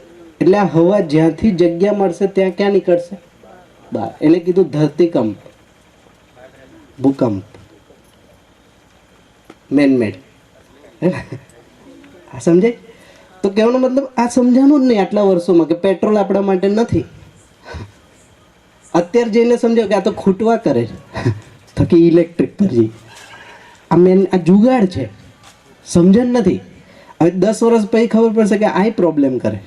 એટલે આ હવા જ્યાંથી જગ્યા મળશે ત્યાં ક્યાં નીકળશે? બહાર. એને કીધું ધરતીકંપ, ભૂકંપ, મેનમેડ. આ સમજાય? તો કહેવાનો મતલબ આ સમજાનું જ નહીં આટલા વર્ષોમાં કે પેટ્રોલ આપણા માટે નથી. અત્યારે જઈને સમજાવ કે આ તો ખૂટવા કરે છે, થકી ઇલેક્ટ્રિક પર જઈ. આ જુગાડ છે, સમજણ નથી. હવે 10 વર્ષ પછી ખબર પડશે કે આ પ્રોબ્લેમ કરે.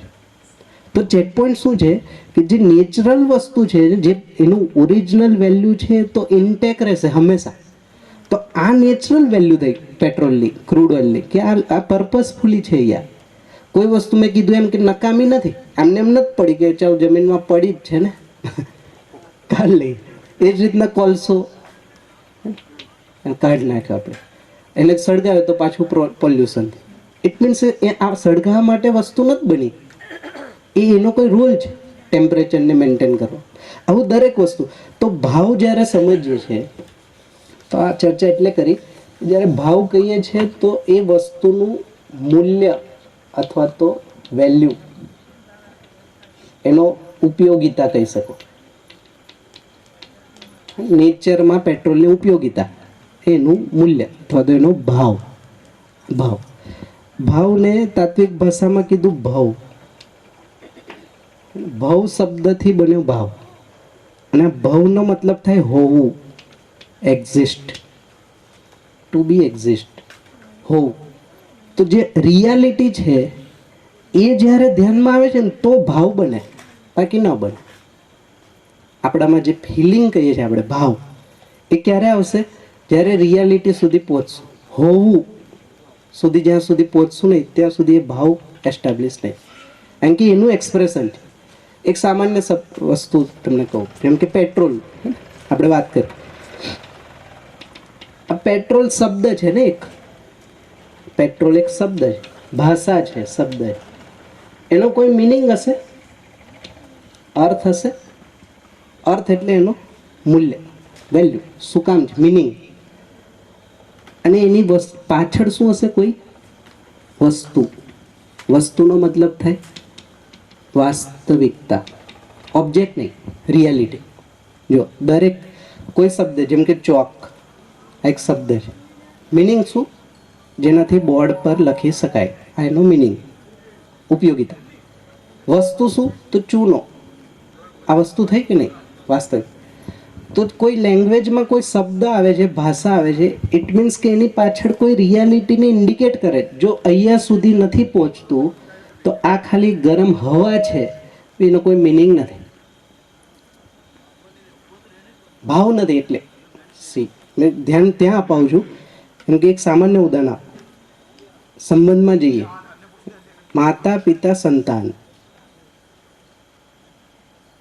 તો ચેકપોઈન્ટ શું છે કે જે નેચરલ વસ્તુ છે, જે એનું ઓરિજિનલ વેલ્યુ છે તો ઇન્ટેક રહેશે હંમેશા. તો આ નેચરલ વેલ્યુ થઈ પેટ્રોલની, ક્રૂડ ઓઇલની, કે આ પર્પસફુલી છે. યાર કોઈ વસ્તુ મેં કીધું એમ કે નકામી નથી, આમને એમ નથી પડી કે ચાલ જમીનમાં પડી જ છે ને કાઢ લઈ. એ જ રીતના કોલસો કાઢી નાખ્યો આપણે, એને સળગાવે તો પાછું પોલ્યુશન. ઇટ મીન્સ આ સળગાવવા માટે વસ્તુ નથી બની, એ એનો કોઈ રૂલ છે ટેમ્પરેચરને મેન્ટેન કરવો. આવું દરેક વસ્તુ. તો ભાવ જ્યારે સમજીએ છીએ, તો આ ચર્ચા એટલે કરી, જ્યારે ભાવ કહીએ છીએ તો એ વસ્તુનું મૂલ્ય અથવા તો વેલ્યુ, એનો ઉપયોગિતા કહી શકો. નેચરમાં પેટ્રોલની ઉપયોગિતા, એનું મૂલ્ય અથવા તો એનો ભાવ. ભાવને તાત્વિક ભાષામાં કીધું ભાવ. ભાવ શબ્દથી બન્યો ભાવ, અને ભાવનો મતલબ થાય હોવું, એક્ઝિસ્ટ, ટુ બી એક્ઝિસ્ટ, હોવું. તો જે રિયાલિટી છે એ જ્યારે ધ્યાનમાં આવે છે ને તો ભાવ બને, બાકી ન બને. આપણામાં જે ફિલિંગ કહીએ છીએ આપણે, ભાવ, એ ક્યારે આવશે? જ્યારે રિયાલિટી સુધી પહોંચશું, હોવું સુધી જ્યાં સુધી પહોંચશું નહીં ત્યાં સુધી એ ભાવ એસ્ટાબ્લિશ નહીં. કારણ કે એનું એક્સપ્રેશન છે. એક સામાન્ય વસ્તુ તમને કહું, જેમ કે પેટ્રોલ આપણે વાત કરીએ. આ પેટ્રોલ શબ્દ છે ને, એક પેટ્રોલ એક શબ્દ છે, ભાષા છે, શબ્દ છે. એનો કોઈ મિનિંગ હશે? અર્થ હશે? અર્થ એટલે એનો મૂલ્ય, વેલ્યુ. શું કામ છે? મિનિંગ. અને એની પાછળ શું હશે? કોઈ વસ્તુ. વસ્તુનો મતલબ થાય વાસ્તવિકતા, ઓબ્જેક્ટ નહીં, રિયાલિટી. જો દરેક કોઈ શબ્દ, જેમ કે ચોક, એક શબ્દ છે. મિનિંગ શું? જેનાથી બોર્ડ પર લખી શકાય, આ એનો મિનિંગ, ઉપયોગિતા. વસ્તુ શું? તો ચૂનો. આ વસ્તુ થઈ કે નહીં? વાસ્તવિક. તો કોઈ લેંગ્વેજમાં કોઈ શબ્દ આવે છે, ભાષા આવે છે, ઇટ મીન્સ કે એની પાછળ કોઈ રિયાલિટીને ઇન્ડિકેટ કરે. જો અહીંયા સુધી નથી પહોંચતું તો આ ખાલી ગરમ હવા છે, એનો કોઈ મિનિંગ નથી, ભાવ નથી. એટલે સી મેં ધ્યાન ત્યાં અપાવું છું. કેમ કે એક સામાન્ય ઉદાહરણ આપ, સંબંધમાં જઈએ, માતા પિતા સંતાન,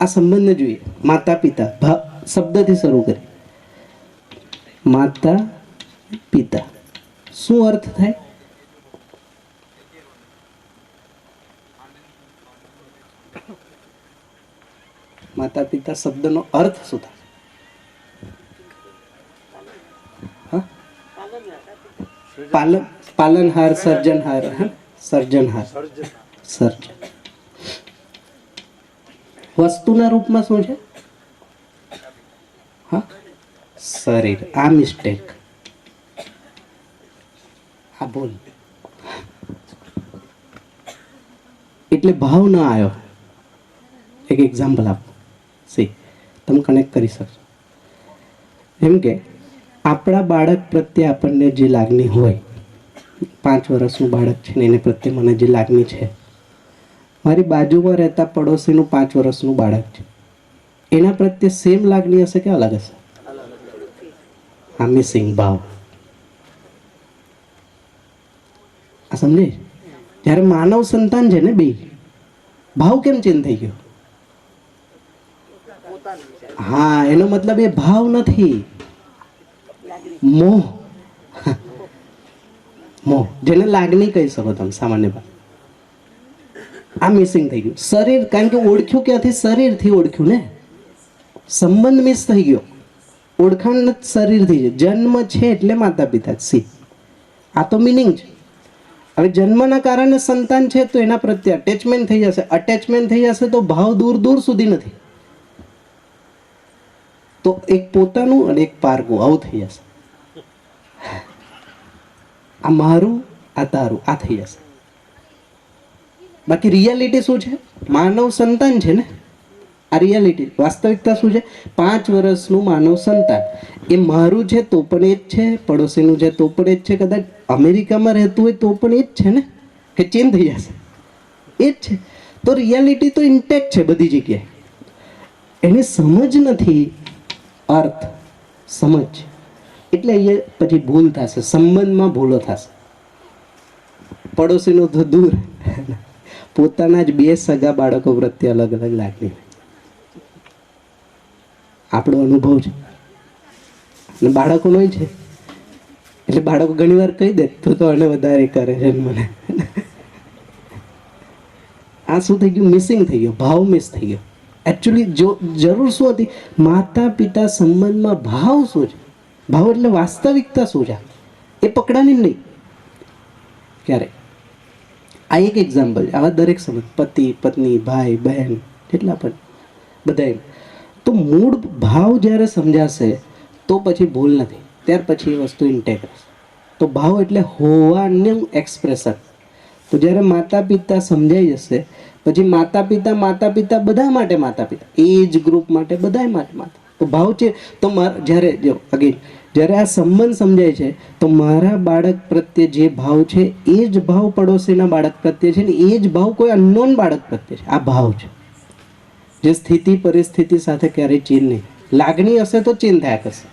આ સંબંધને જોઈએ. માતા પિતા શબ્દથી શરૂ કરી, માતા પિતા, શું અર્થ થાય? માતા પિતા શબ્દનો અર્થ શું થાય? પાલનહાર, સર્જનહાર. સર્જનહાર, સર્જન. વસ્તુના રૂપમાં શું છે? હા, શરીર. આ મિસ્ટેક, આ ભૂલ. એટલે ભાવ ના આવ્યો. એક એક્ઝામ્પલ આપો, સી તમે કનેક્ટ કરી શકશો. એમ કે આપણા બાળક પ્રત્યે આપણને જે લાગણી હોય, 5 વર્ષનું બાળક છે ને એને પ્રત્યે મને જે લાગણી છે, મારી બાજુમાં રહેતા પડોશીનું 5 વર્ષનું બાળક છે, એના પ્રત્યે સેમ લાગણી હશે કે અલગ હશે? આ મિસિંગ ભાવ. આ સમજે? જ્યારે માનવ સંતાન છે ને, બે ભાવ કેમ ચેન્જ થઈ ગયો? હા, એનો મતલબ એ ભાવ નથી, મોહ. મોહ, જેને લાગણી કહી શકો તમે સામાન્ય ભાવ. આ મિસિંગ થઈ ગયું. શરીર, કારણ કે ઓળખ્યું ક્યાંથી? શરીરથી ઓળખ્યું ને. સંબંધ મિસ થઈ ગયો. ઓળખાણ શરીરથી છે. જન્મ છે એટલે માતા પિતા. સી, આ તો મિનિંગ છે. હવે જન્મના કારણે સંતાન છે તો એના પ્રત્યે અટેચમેન્ટ થઈ જશે. અટેચમેન્ટ થઈ જશે તો ભાવ દૂર દૂર સુધી નથી. તો એક પોતાનું અને એક પારકું, આવું થઈ જશે. આ મારું, આ તારું, આ થઈ જશે. બાકી રિયાલિટી શું છે? માનવ સંતાન છે ને, આ રિયાલિટી. વાસ્તવિકતા શું છે? 5 વર્ષનું માનવ સંતાન એ મારું છે તો પણ એ જ છે, પડોશીનું છે તો પણ એ જ છે, કદાચ અમેરિકામાં રહેતું હોય તો પણ એ જ છે ને, કે ચેન્જ થઈ જશે? એ જ છે. તો રિયાલિટી તો ઇન્ટેક્ટ છે બધી જગ્યાએ. એની સમજ નથી, અર્થ સમજ. એટલે એ પછી ભૂલ થશે, સંબંધમાં ભૂલો થશે. પડોશીનું તો દૂર, પોતાના જ 2 સગા બાળકો પ્રત્યે અલગ અલગ લાગણી. આપણો અનુભવ છે અને બાળકોનો છે. એટલે બાળકો ઘણી વાર કહી દે તું તો આને વધારે કરે છે મને. આ શું થઈ ગયું? મિસિંગ થઈ ગયો, ભાવ મિસ થઈ ગયો. એકચ્યુઅલી જરૂર શું હતી? માતા પિતા સંબંધમાં ભાવ શું છે? ભાવ એટલે વાસ્તવિકતા શું છે એ પકડાની નહીં ક્યારે. આ એક એક્ઝામ્પલ છે. આવા દરેક સમજ, પતિ પત્ની, ભાઈ બહેન, જેટલા પણ બધા. તો મૂળ ભાવ જ્યારે સમજાશે તો પછી ભૂલ નથી, ત્યાર પછી એ વસ્તુ ઇન્ટેક રહેશે. તો ભાવ એટલે હોવાનું એક્સપ્રેશન. તો જ્યારે માતા પિતા સમજાઈ જશે પછી માતા પિતા બધા માટે માતા પિતા, એજ ગ્રુપ માટે બધા માટે માતા. તો ભાવ છે. તો જ્યારે જો અગેન જ્યારે આ સંબંધ સમજાય છે તો મારા બાળક પ્રત્યે જે ભાવ છે એ જ ભાવ પડોશીના બાળક પ્રત્યે છે ને એ જ ભાવ કોઈ અનનોન બાળક પ્રત્યે છે. આ ભાવ છે જે સ્થિતિ પરિસ્થિતિ સાથે ક્યારેય ચેન્જ નહીં. લાગણી હશે તો ચેન્જ થયા કરશે.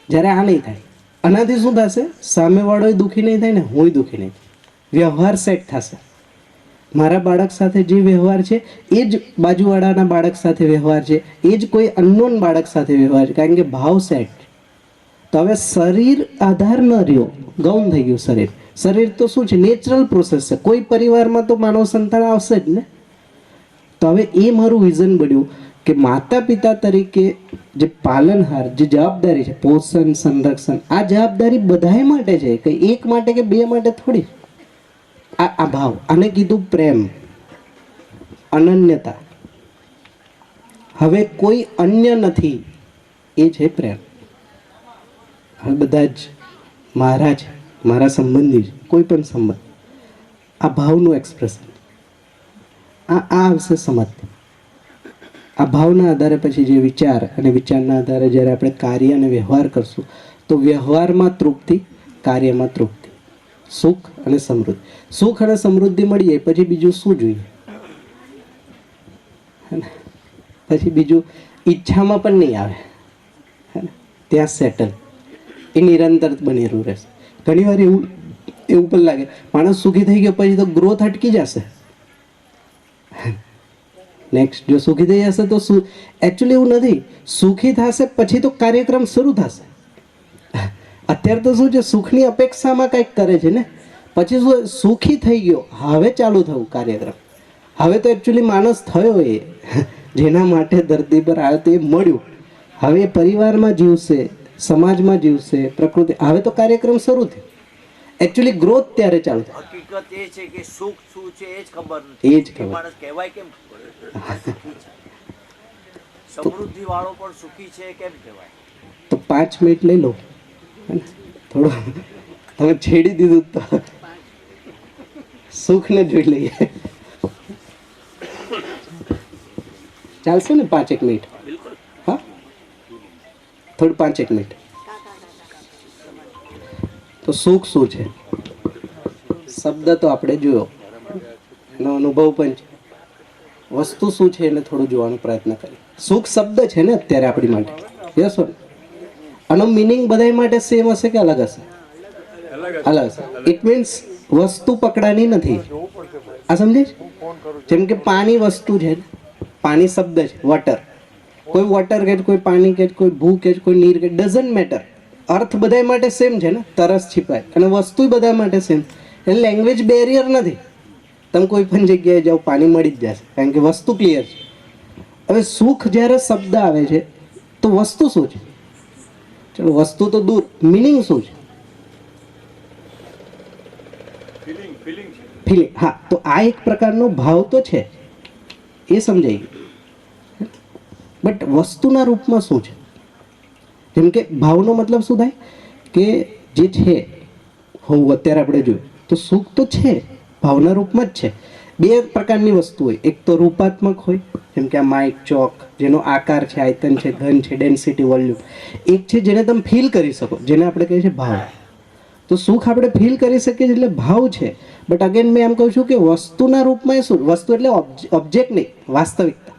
જ્યારે આ નહીં થાય, આનાથી શું થશે? સામેવાળો દુઃખી નહીં થાય ને, હું દુઃખી નહીં થાય. વ્યવહાર સેટ થશે. મારા બાળક સાથે જે વ્યવહાર છે એ જ બાજુવાળાના બાળક સાથે વ્યવહાર છે, એ જ કોઈ અનનોન બાળક સાથે વ્યવહાર છે, કારણ કે ભાવ સેટ. તો હવે શરીર આધાર ન રહ્યો, ગૌણ થઈ ગયું શરીર. શરીર તો શું છે? નેચરલ પ્રોસેસ છે. કોઈ પરિવારમાં તો માનવ સંતાન આવશે જ ને. તો હવે એ મારું વિઝન બન્યું કે માતા પિતા તરીકે જે પાલનહાર, જે જવાબદારી છે, પોષણ સંરક્ષણ, આ જવાબદારી બધાય માટે છે, કે એક માટે કે 2 માટે થોડી. આ ભાવ, આને કીધું પ્રેમ, અનન્યતા. હવે કોઈ અન્ય નથી, એ છે પ્રેમ. હવે બધા જ મારા છે, મારા સંબંધી છે, કોઈ પણ સંબંધ. આ ભાવનું એક્સપ્રેશન. આ આવશે સમજ. આ ભાવના આધારે પછી જે વિચાર, અને વિચારના આધારે જ્યારે આપણે કાર્ય અને વ્યવહાર કરશું તો વ્યવહારમાં તૃપ્તિ, કાર્યમાં તૃપ્તિ, સુખ અને સમૃદ્ધિ. સુખ અને સમૃદ્ધિ મળી જાય પછી બીજું શું જોઈએ? પછી બીજું ઈચ્છામાં પણ નહીં આવે, ત્યાં સેટલ. એ નિરંતર બનેલું રહેશે. ઘણી વાર એવું પણ લાગે માણસ સુખી થઈ ગયો પછી તો ગ્રોથ અટકી જશે. નેક્સ્ટ જો સુખી થઈ જશે તો શું? એકચ્યુઅલી એવું નથી. સુખી થશે પછી તો કાર્યક્રમ શરૂ થશે. અત્યારે તો શું છે? સુખની અપેક્ષામાં કંઈક કરે છે ને, પછી શું? સુખી થઈ ગયો, હવે ચાલુ થયું કાર્યક્રમ. હવે તો એકચ્યુઅલી માણસ થયો, એ જેના માટે ધરતી પર આવ્યો તો એ મળ્યું. હવે પરિવારમાં જીવશે, સમાજમાં જીવશે, પ્રકૃતિ. હવે તો કાર્યક્રમ શરૂ થયો, એકચ્યુઅલી ગ્રોથ ત્યારે ચાલુ થાય. હકીકત એ છે કે સુખ શું છે એ જ ખબર એ નથી. જ ખબર. માણસ કહેવાય કેમ આ સુખી છે? સમૃદ્ધિ વાળો પણ સુખી છે કેમ કહેવાય? તો 5 મિનિટ લઈ લો, થોડું તમે છેડી દીધું તો સુખને જોઈ લઈએ. ચાલશે ને 5 મિનિટ? હા, થોડું 5 મિનિટ. તો સુખ શું છે? શબ્દ તો આપણે જોયો, એનો અનુભવ પણ છે. વસ્તુ શું છે એને થોડું જોવાનો પ્રયત્ન કરીએ. સુખ શબ્દ છે ને અત્યારે આપણી માટે, યસ ઓર? આનો મિનિંગ બધા માટે સેમ હશે કે અલગ હશે? અલગ હશે. ઇટ મીન્સ વસ્તુ પકડાની નથી. આ સમજે છે? જેમ કે પાણી વસ્તુ છે, પાણી શબ્દ છે, વોટર. કોઈ વોટર કે કોઈ પાણી કે કોઈ ભૂ કે કોઈ નીર કે ડઝન્ટ મેટર. અર્થ બધા માટે સેમ છે ને, તરસ છીપાય, અને વસ્તુ બધા માટે સેમ. એટલે લેંગ્વેજ બેરિયર નથી. તમે કોઈ પણ જગ્યાએ જાઓ પાણી મળી જ જશે, કારણ કે વસ્તુ ક્લિયર છે. હવે સુખ જ્યારે શબ્દ આવે છે તો વસ્તુ શું છે? ચલો વસ્તુ તો દૂર, મિનિંગ શું છે? ફિલિંગ. હા, તો આ એક પ્રકારનો ભાવ તો છે, એ સમજાઈ ગયું. બટ વસ્તુના રૂપમાં શું છે? જેમ કે ભાવનો મતલબ શું થાય કે જે છે હોવું, અત્યારે આપણે જોયું તો સુખ તો છે, ભાવના રૂપમાં જ છે. બે પ્રકારની વસ્તુ હોય, એક તો રૂપાત્મક હોય, જેમ કે આ માઇક, ચોક, જેનો આકાર છે, આયતન છે, ઘન છે, ડેન્સિટી, વોલ્યુમ. એક છે જેને તમે ફીલ કરી શકો, જેને આપણે કહીએ છીએ ભાવ. તો સુખ આપણે ફીલ કરી શકીએ છીએ એટલે ભાવ છે. બટ અગેન મેં એમ કહું છું કે વસ્તુના રૂપમાં એ શું? વસ્તુ એટલે ઓબ્જેક્ટ નહીં, વાસ્તવિકતા.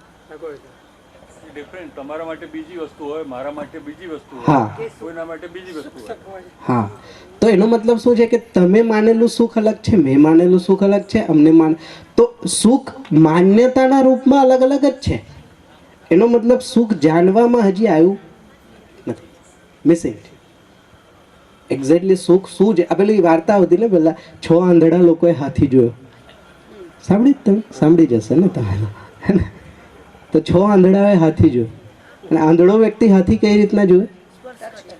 ડિફરન્ટ. તમારા માટે બીજી વસ્તુ હોય, મારા માટે બીજી વસ્તુ હોય, હા કોઈના માટે બીજી વસ્તુ હોય. હા, તો એનો મતલબ શું છે કે તમે માનેલું સુખ અલગ છે, મેં માનેલું સુખ અલગ છે, અમને તો સુખ માન્યતાના રૂપમાં અલગ અલગ જ છે. એનો મતલબ સુખ જાણવામાં હજી આવ્યું નથી, મિસિંગ છે. એક્ઝેક્ટલી સુખ શું છે? આ પેલી વાર્તા આવતી ને પેલા, 6 આંધળા લોકોએ હાથી જોયો. સાંભળી? તમે સાંભળી જશે ને તમે, હે ને? તો 6 આંધળાએ હાથી જોયો, અને આંધળો વ્યક્તિ હાથી કઈ રીતના જોવે?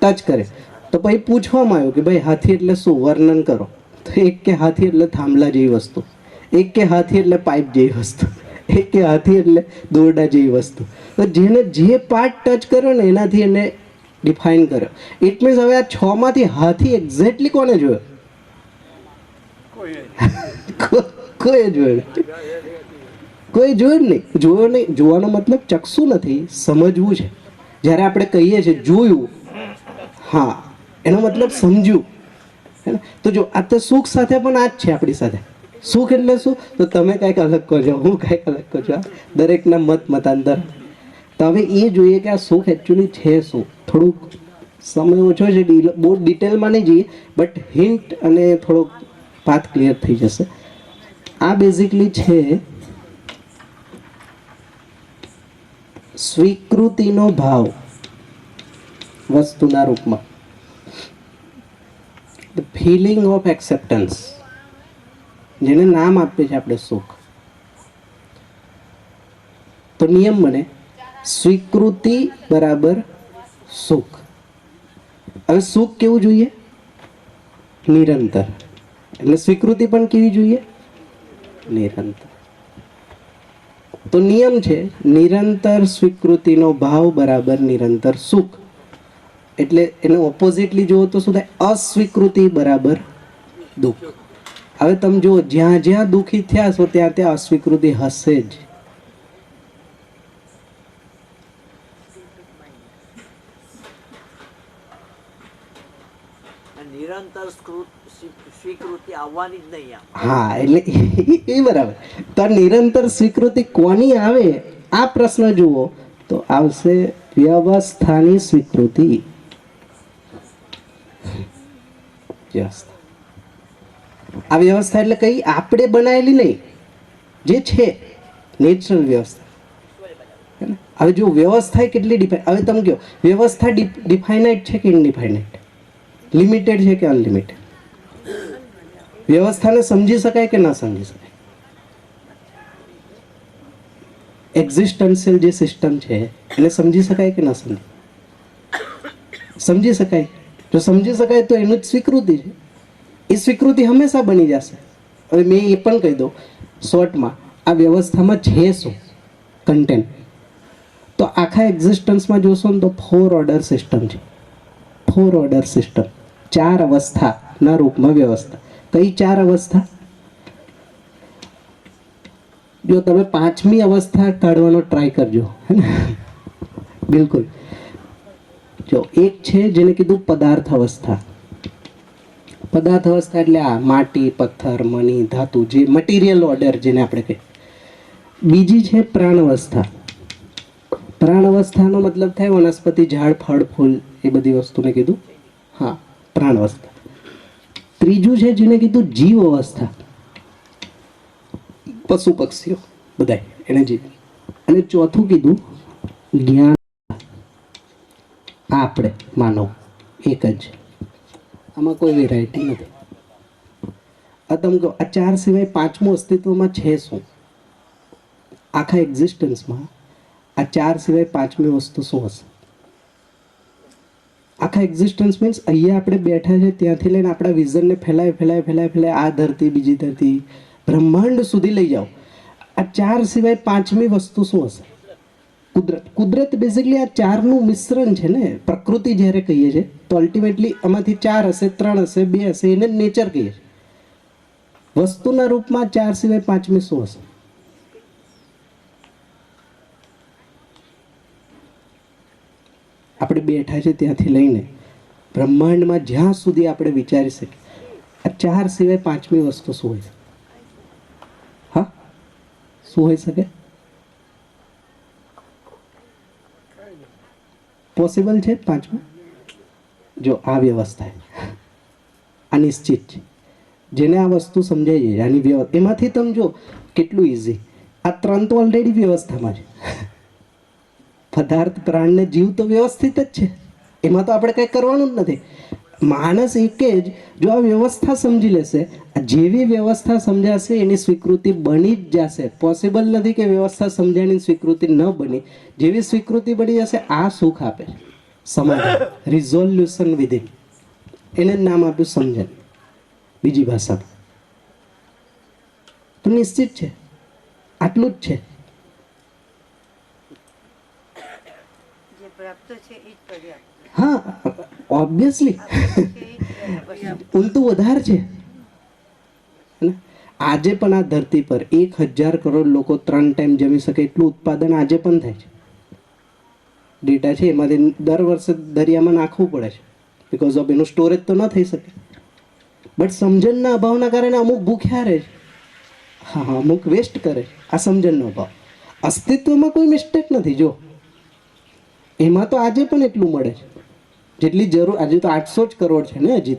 ટચ કરે. તો પછી પૂછવામાં આવ્યું કે ભાઈ હાથી એટલે શું, વર્ણન કરો. તો એક કે હાથી એટલે થાંભલા જેવી વસ્તુ, એક કે હાથી એટલે પાઇપ જેવી વસ્તુ, એક કે હાથી એટલે દોરડા જેવી વસ્તુ. તો જેને જે પાર્ટ ટચ કર્યો ને એનાથી એને ડિફાઇન કર્યો. ઇટ મીન્સ હવે આ 6 માંથી હાથી એક્ઝેક્ટલી કોને જોયો? કોઈ જોયો? કોઈ જોયું જ નહીં. જોયો નહીં. જોવાનો મતલબ ચક્ષુ નથી, સમજવું છે. જ્યારે આપણે કહીએ છીએ જોયું, હા, એનો મતલબ સમજ્યું, હે ને? તો જો આ તો સુખ સાથે પણ આ જ છે આપણી સાથે. સુખ એટલે શું? તો તમે કાંઈક અલગ કહો છો, હું કાંઈક અલગ કહું છું, દરેકના મતાંતર. તો હવે એ જોઈએ કે આ સુખ એકચ્યુઅલી છે શું. થોડુંક સમય ઓછો છે, બહુ ડિટેલમાં નહીં જઈએ, બટ હિન્ટ અને થોડોક પાથ ક્લિયર થઈ જશે. આ બેઝિકલી છે સ્વીકૃતિનો ભાવ વસ્તુના રૂપમાં. ધ ફિલિંગ ઓફ એક્સેપ્ટન્સ, જેને નામ આપીએ છીએ આપણે સુખ. તો નિયમ બને સ્વીકૃતિ બરાબર સુખ. હવે સુખ કેવું જોઈએ? નિરંતર. એટલે સ્વીકૃતિ પણ કેવી જોઈએ? નિરંતર. તો નિયમ છે નિરંતર સ્વીકૃતિનો ભાવ બરાબર નિરંતર સુખ. એટલે એને ઓપોઝિટલી જુઓ તો શું થાય? અસ્વીકૃતિ બરાબર દુઃખ. હવે તમે જુઓ, જ્યાં જ્યાં દુઃખી થયા છો ત્યાં ત્યાં અસ્વીકૃતિ હશે જ. નિરંતર સ્વીકૃતિ આવવાની જ નહીં આમ. હા, એટલે એ બરાબર. તો નિરંતર સ્વીકૃતિ કોની આવે આ પ્રશ્ન જુઓ તો આવશે વ્યવસ્થાની સ્વીકૃતિ. વ્યવસ્થા. આ વ્યવસ્થા એટલે કઈ? આપણે બનાવેલી નહીં, જે છે નેચરલ વ્યવસ્થા. હવે જો વ્યવસ્થા કેટલી ડિફાઇન, હવે તમે કહો વ્યવસ્થા ડિફાઇનાઇટ છે કે ઇનડિફાઇનાઇટ? લિમિટેડ છે કે અનલિમિટેડ? વ્યવસ્થાને સમજી શકાય કે ના સમજી શકાય? એક્ઝિસ્ટન્શિયલ જે સિસ્ટમ છે એને સમજી શકાય કે ના સમજી? સમજી શકાય? જો સમજી શકાય તો એનું જ સ્વીકૃતિ છે. એ સ્વીકૃતિ હંમેશા બની જશે. હવે મેં એ પણ કહી દઉં શોર્ટમાં, આ વ્યવસ્થામાં છે શું કન્ટેન્ટ, તો આખા એક્ઝિસ્ટન્સમાં જોશો ને તો 4 ઓર્ડર સિસ્ટમ છે. 4 ઓર્ડર સિસ્ટમ, 4 અવસ્થાના રૂપમાં વ્યવસ્થા. કઈ 4 અવસ્થા? જો તમે 5મી અવસ્થા કાઢવાનો ટ્રાય કરજો, બિલકુલ. જો એક છે જેને કીધું પદાર્થ અવસ્થા. પદાર્થ અવસ્થા એટલે આ માટી, પથ્થર, મણી, ધાતુ, જે મટીરિયલ ઓર્ડર જેને આપણે કહીએ. બીજી છે પ્રાણ અવસ્થા. પ્રાણ અવસ્થાનો મતલબ થાય વનસ્પતિ, ઝાડ, ફળ, ફૂલ, એ બધી વસ્તુને કીધું હા પ્રાણ અવસ્થા. ત્રીજું છે જેને કીધું જીવ અવસ્થા, પશુ પક્ષીઓ બધાય એને જીવ. અને ચોથું કીધું જ્ઞાન. આ આપણે માનવ એક જ, આમાં કોઈ વેરાયટી નથી. આ તમે કહો આ 4 સિવાય 5મું અસ્તિત્વમાં છે શું? આખા એક્ઝિસ્ટન્સમાં આ 4 સિવાય 5મી વસ્તુ શું હશે? આખા એક્ઝિસ્ટન્સ મીન્સ અહીંયા આપણે બેઠા છે ત્યાંથી લઈને આપણા વિઝનને ફેલાય આ ધરતી, બીજી ધરતી, બ્રહ્માંડ સુધી લઈ જાઓ. આ 4 સિવાય 5મી વસ્તુ શું હશે? કુદરત. કુદરત બેઝિકલી આ 4નું મિશ્રણ છે ને. પ્રકૃતિ જ્યારે કહીએ છીએ તો અલ્ટિમેટલી આમાંથી 4 હશે, 3 હશે, 2 હશે, એને નેચર કહીએ છીએ. વસ્તુના રૂપમાં 4 સિવાય 5મી શું હશે? આપણે બેઠા છે ત્યાંથી લઈને બ્રહ્માંડમાં જ્યાં સુધી આપણે વિચારી શકીએ, આ 4 સિવાય 5મી વસ્તુ શું હોય? હા, શું હોઈ શકે? પોસિબલ છે 5માં? જો આ વ્યવસ્થા આ નિશ્ચિત છે. જેને આ વસ્તુ સમજાય છે આની વ્યવસ્થા, એમાંથી તમે જો કેટલું ઇઝી. આ 3 તો ઓલરેડી વ્યવસ્થામાં છે. પદાર્થ, પ્રાણ ને જીવ તો વ્યવસ્થિત જ છે, એમાં તો આપણે કંઈ કરવાનું જ નથી. માણસ એકે જ જો આ વ્યવસ્થા સમજી લેશે, જેવી વ્યવસ્થા સમજાશે એની સ્વીકૃતિ બની જ જશે. પોસિબલ નથી કે વ્યવસ્થા સમજાણી સ્વીકૃતિ ન બની. જેવી સ્વીકૃતિ બની જશે આ સુખ આપે છે. સમાધાન, રિઝોલ્યુશન વિધિન, એને જ નામ આપ્યું સમજણ બીજી ભાષામાં. તો નિશ્ચિત છે આટલું જ છે. હા ઓબ્વિયસલી ઉલટું વધારે છે. આજે પણ આ ધરતી પર 1000 કરોડ લોકો 3 ટાઈમ જમી શકે એટલું ઉત્પાદન આજે પણ થાય છે. ડેટા છે, એમાંથી દર વર્ષે દરિયામાં નાખવું પડે છે. બિકોઝ ઓફ એનું સ્ટોરેજ તો ન થઈ શકે. બટ સમજણના અભાવના કારણે અમુક ભૂખ્યા રહે છે, હા અમુક વેસ્ટ કરે. આ સમજણનો અભાવ. અસ્તિત્વમાં કોઈ મિસ્ટેક નથી. જો એમાં તો આજે પણ એટલું મળે છે જેટલી જરૂર. આજે તો 800 જ કરોડ છે ને હજી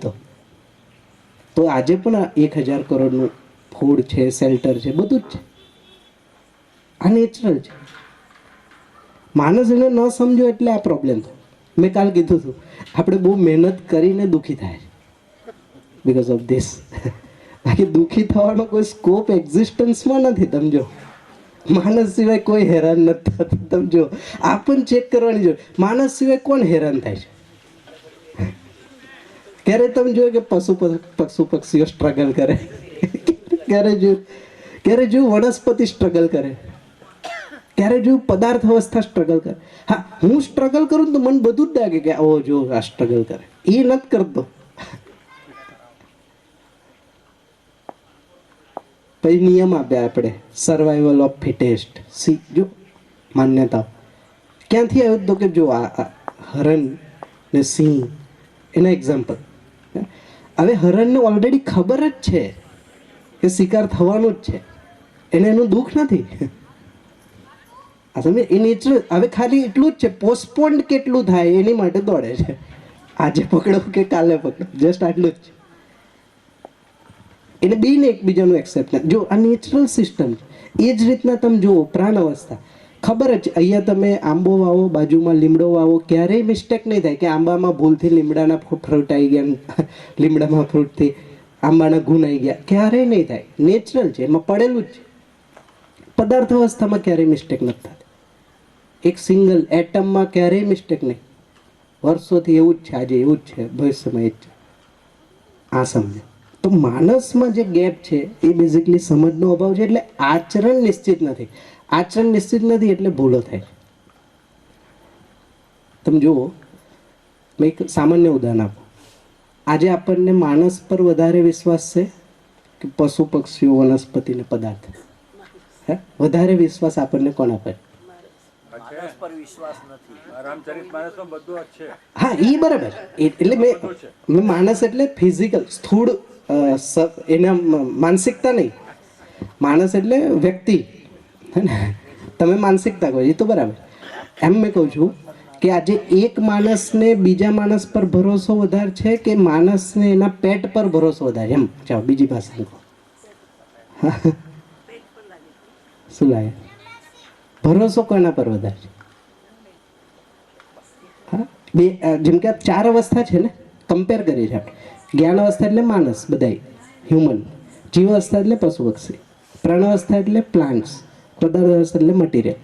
તો આજે પણ 1000 કરોડનું ફૂડ છે, શેલ્ટર છે, બધું જ છે. આ નેચરલ છે. માણસ એને ન સમજો એટલે આ પ્રોબ્લેમ થાય. મેં કાલ કીધું હતું આપણે બહુ મહેનત કરીને દુઃખી થાય છે બિકોઝ ઓફ ધીસ. બાકી દુઃખી થવાનો કોઈ સ્કોપ એક્ઝિસ્ટન્સમાં નથી. સમજો માણસ સિવાય કોઈ હેરાન નથી થતું. સમજો આ પણ ચેક કરવાની જરૂર. માણસ સિવાય કોણ હેરાન થાય છે? ક્યારે તમે જોયું કે પશુ પક્ષીઓ સ્ટ્રગલ કરે? ક્યારે જોયું વનસ્પતિ સ્ટ્રગલ કરે? ક્યારે જોયું પદાર્થ અવસ્થા સ્ટ્રગલ કરે? હા, હું સ્ટ્રગલ કરું તો મને બધું જ લાગે કે ઓ જો આ સ્ટ્રગલ કરે. એ નથી કરતો. પછી નિયમ આપ્યા આપણે, સર્વાઈવલ ઓફ ફિટેસ્ટ. સી જો માન્યતા ક્યાંથી આવ્યું તો કે જો આ હરણ ને સિંહ એના એક્ઝામ્પલ. હવે હરણને ઓલરેડી ખબર જ છે કે શિકાર થવાનું જ છે, એને એનું દુઃખ નથી. આ સમજે એ નેચરલ. હવે ખાલી એટલું જ છે પોસ્ટપોન્ડ કેટલું થાય એની માટે દોડે છે. આજે પકડો કે કાલે પકડો, જસ્ટ આટલું જ છે. એને બેને એકબીજાનું એક્સેપ્ટ. જો આ નેચરલ સિસ્ટમ છે. એ જ રીતના તમે જુઓ પ્રાણ અવસ્થા. ખબર જ અહીંયા તમે આંબો વાવો, બાજુમાં લીમડો વાવો, ક્યારેય મિસ્ટેક નહીં થાય કે આંબામાં ભૂલથી લીમડાના ફ્રૂટ આવી ગયા, લીમડામાં ફ્રૂટથી આંબાના ગુણ આવી ગયા. ક્યારેય નહીં થાય. નેચરલ છે, એમાં પડેલું જ છે. પદાર્થ અવસ્થામાં ક્યારેય મિસ્ટેક નથી થતી. એક સિંગલ એટમમાં ક્યારેય મિસ્ટેક નહીં. વર્ષોથી એવું જ છે, આજે એવું જ છે, ભવિષ્યમાં એ જ છે. આ સમજે તો માણસમાં જે ગેપ છે એ બેઝિકલી સમજનો અભાવ છે. એટલે આચરણ નિશ્ચિત નથી. આચરણ નિશ્ચિત નથી એટલે ભૂલો થાય છે. તમે જુઓ, મેં એક સામાન્ય ઉદાહરણ આપું. આજે આપણને માણસ પર વધારે વિશ્વાસ છે કે પશુ પક્ષીઓ વનસ્પતિ ને પદાર્થ? હે, વધારે વિશ્વાસ આપણને કોના પર? માણસ પર વિશ્વાસ નથી. રામચરિત માનસમાં બધું જ છે. હા, એ બરાબર. એટલે મેં માણસ એટલે ફિઝિકલ સ્થૂળ એના માનસિકતા નહીં. માણસ એટલે વ્યક્તિ, તમે માનસિકતા કહો એ તો બરાબર. એમ મેં કહું છું કે આજે એક માણસને બીજા માણસ પર ભરોસો વધારે છે કે માણસને એના પેટ પર ભરોસો વધારે? એમ ચાલો બીજી ભાષા કહો. શું લાગે? ભરોસો કોના પર વધારે છે? હા, બે જેમ કે 4 અવસ્થા છે ને, કમ્પેર કરી છે આપણે. જ્ઞાન અવસ્થા એટલે માણસ બધાય હ્યુમન, જીવ અવસ્થા એટલે પશુ પક્ષી, પ્રાણ અવસ્થા એટલે પ્લાન્ટ્સ, પદાર્થ અવસ્થા એટલે મટીરિયલ.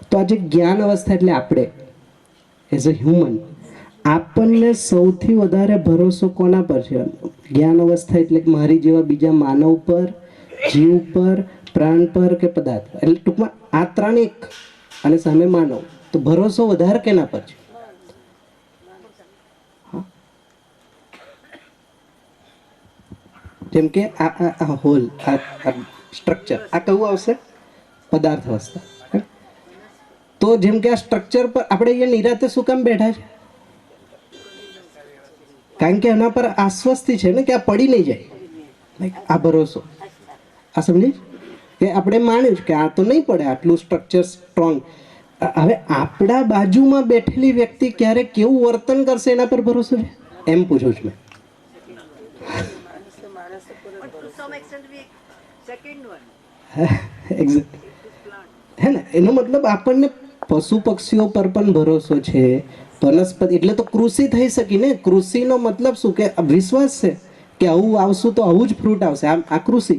તો આજે જ્ઞાન અવસ્થા એટલે આપણે એઝ અ હ્યુમન, આપણને સૌથી વધારે ભરોસો કોના પર છે? જ્ઞાન અવસ્થા એટલે મારી જેવા બીજા માનવ પર, જીવ પર, પ્રાણ પર કે પદાર્થ? એટલે ટૂંકમાં આ 3 એક અને સામે માનવ. તો ભરોસો વધારે કેના પર છે? જેમ કે આ હોલ, આ સ્ટ્રક્ચર, આ કયું આવશે? પદાર્થ અવસ્થા. તો જેમ કે આ સ્ટ્રક્ચર પર આપણે અહીંયા નિરાતે શું કામ બેઠા છે? કારણ કે એના પર આશ્વસ્તિ છે ને કે આ પડી નહીં જાય. આ ભરોસો, આ સમજી કે આપણે માન્યું કે આ તો નહીં પડે, આટલું સ્ટ્રક્ચર સ્ટ્રોંગ. હવે આપણા બાજુમાં બેઠેલી વ્યક્તિ ક્યારે કેવું વર્તન કરશે એના પર ભરોસો છે? એમ પૂછું છું મેં. હે ને, એનો મતલબ આપણને પશુ પક્ષીઓ પર પણ ભરોસો છે, વનસ્પતિ. એટલે તો કૃષિ થઈ શકી ને. કૃષિનો મતલબ શું? કે વિશ્વાસ છે કે આવું આવશું તો આવું જ ફ્રૂટ આવશે. આ કૃષિ.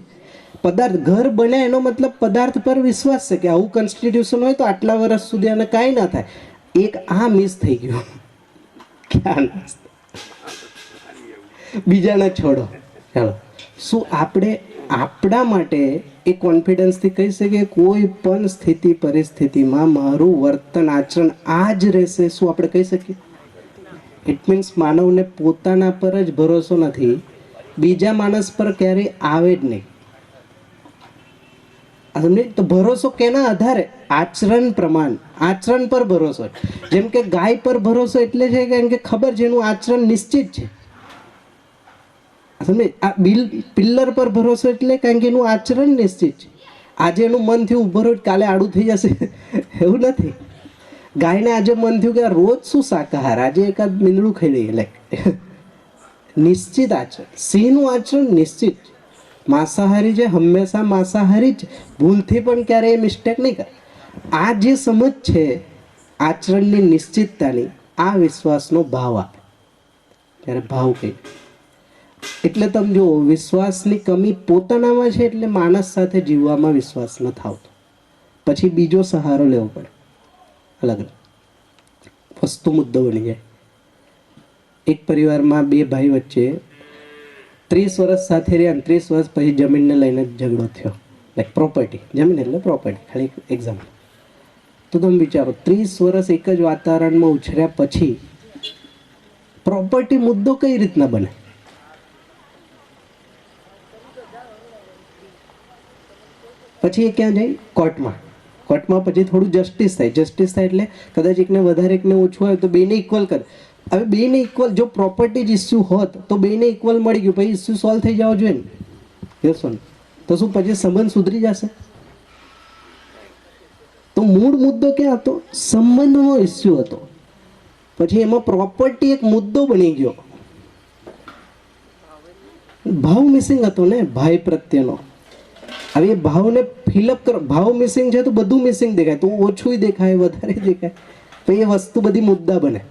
પદાર્થ, ઘર બન્યા એનો મતલબ પદાર્થ પર વિશ્વાસ છે કે આવું કોન્સ્ટિટ્યુશન હોય તો આટલા વર્ષ સુધી આને કાંઈ ના થાય. એક આ મિસ થઈ ગયું. ક્યાં બીજાને છોડો. ચાલો, શું આપણે આપણા માટે એ કોન્ફિડન્સથી કહી શકીએ કોઈ પણ સ્થિતિ પરિસ્થિતિમાં મારું વર્તન આચરણ આ જ રહેશે? શું આપણે કહી શકીએ? ઇટ મીન્સ માનવને પોતાના પર જ ભરોસો નથી, બીજા માણસ પર ક્યારેય આવે જ નહીં. સમજે? તો ભરોસો કેના આધારે? આચરણ પ્રમાણ, આચરણ પર ભરોસો. જેમ કે ગાય પર ભરોસો એટલે છે કારણ કે ખબર છે એનું આચરણ નિશ્ચિત છે. સમજે? આ પિલ્લર પર ભરોસો એટલે કારણ કે એનું આચરણ નિશ્ચિત છે. આજે એનું મન થયું ઉભો રહ્યો કાલે આડું થઈ જશે એવું નથી. ગાયને આજે મન થયું કે રોજ શું શાકાહાર, આજે એકાદ મીંદડું ખાઈ લઈએ. લાઈક નિશ્ચિત આચરણ. સિંહનું આચરણ નિશ્ચિત. માંસાહારી છે હંમેશા માંસાહારી જ, ભૂલથી પણ ક્યારેય મિસ્ટેક નહીં કરે. આ જે સમજ છે આચરણની નિશ્ચિતતાની, આ વિશ્વાસનો ભાવ આપે. ત્યારે ભાવ કહી એટલે તમે જુઓ, વિશ્વાસની કમી પોતાનામાં છે એટલે માણસ સાથે જીવવામાં વિશ્વાસ ન થાવતો. પછી બીજો સહારો લેવો પડે. અલગ અલગ વસ્તુ મુદ્દો બની જાય. એક પરિવારમાં 2 ભાઈ વચ્ચે 30 વર્ષ સાથે રહ્યા, 30 વર્ષ પછી જમીનને લઈને ઝઘડો થયો. લાઈક પ્રોપર્ટી, જમીન એટલે પ્રોપર્ટી, ખાલી એક્ઝામ્પલ. તો તમે વિચારો, 30 વર્ષ એક જ વાતાવરણમાં ઉછર્યા પછી પ્રોપર્ટી મુદ્દો કઈ રીતના બને? પછી એ ક્યાં જાય? કોર્ટમાં. કોર્ટમાં પછી થોડું જસ્ટિસ થાય. જસ્ટિસ થાય એટલે કદાચ એકને વધારે એકને ઓછું હોય તો બેને ઇક્વલ કરે. હવે બેને ઇક્વલ, જો પ્રોપર્ટી જ ઇસ્યુ હોત તો બેને ઇક્વલ મળી ગયું, પછી ઇસ્યુ સોલ્વ થઈ જવો જોઈએ ને. Yes on. તો શું પછી સંબંધ સુધરી જશે? તો મૂળ મુદ્દો ક્યાં હતો? સંબંધનો ઇસ્યુ હતો. પછી એમાં પ્રોપર્ટી એક મુદ્દો બની ગયો. ભાવ મિસિંગ હતો ને, ભાઈ પ્રત્યેનો. હવે એ ભાવને ફિલઅપ કરો. ભાવ મિસિંગ છે તો બધું મિસિંગ દેખાય, તો ઓછું દેખાય, વધારે દેખાય, તો એ વસ્તુ બધી મુદ્દા બને.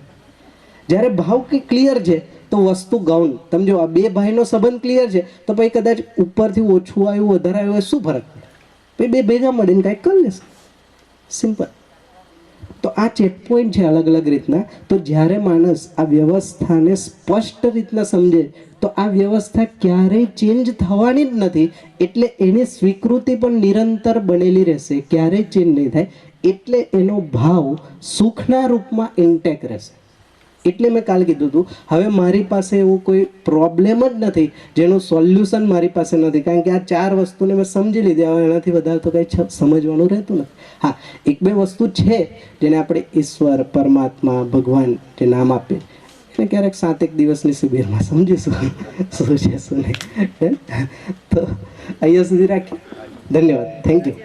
જ્યારે ભાવ કે ક્લિયર છે તો વસ્તુ ગૌણ. સમજો, આ 2 ભાઈનો સંબંધ ક્લિયર છે તો પછી કદાચ ઉપરથી ઓછું આવ્યું વધારે આવ્યું શું ફરક પડે? પછી 2 ભેગા મળીને કાંઈક કરી લેશે. સિમ્પલ. તો આ ચેક પોઈન્ટ છે અલગ અલગ રીતના. તો જ્યારે માણસ આ વ્યવસ્થાને સ્પષ્ટ રીતના સમજે તો આ વ્યવસ્થા ક્યારેય ચેન્જ થવાની જ નથી, એટલે એની સ્વીકૃતિ પણ નિરંતર બનેલી રહેશે, ક્યારેય ચેન્જ નહીં થાય. એટલે એનો ભાવ સુખના રૂપમાં ઇન્ટેક રહેશે. એટલે મેં કાલે કીધું હતું, હવે મારી પાસે એવું કોઈ પ્રોબ્લેમ જ નથી જેનું સોલ્યુશન મારી પાસે નથી, કારણ કે આ 4 વસ્તુને મેં સમજી લીધી. હવે એનાથી વધારે તો કંઈ સમજવાનું રહેતું નથી. હા, 1-2 વસ્તુ છે જેને આપણે ઈશ્વર, પરમાત્મા, ભગવાન જે નામ આપીએ એને ક્યારેક 7-1 દિવસની શિબિરમાં સમજીશું શું છે શું નહીં. તો અહીંયા સુધી રાખીએ. ધન્યવાદ. Thank you.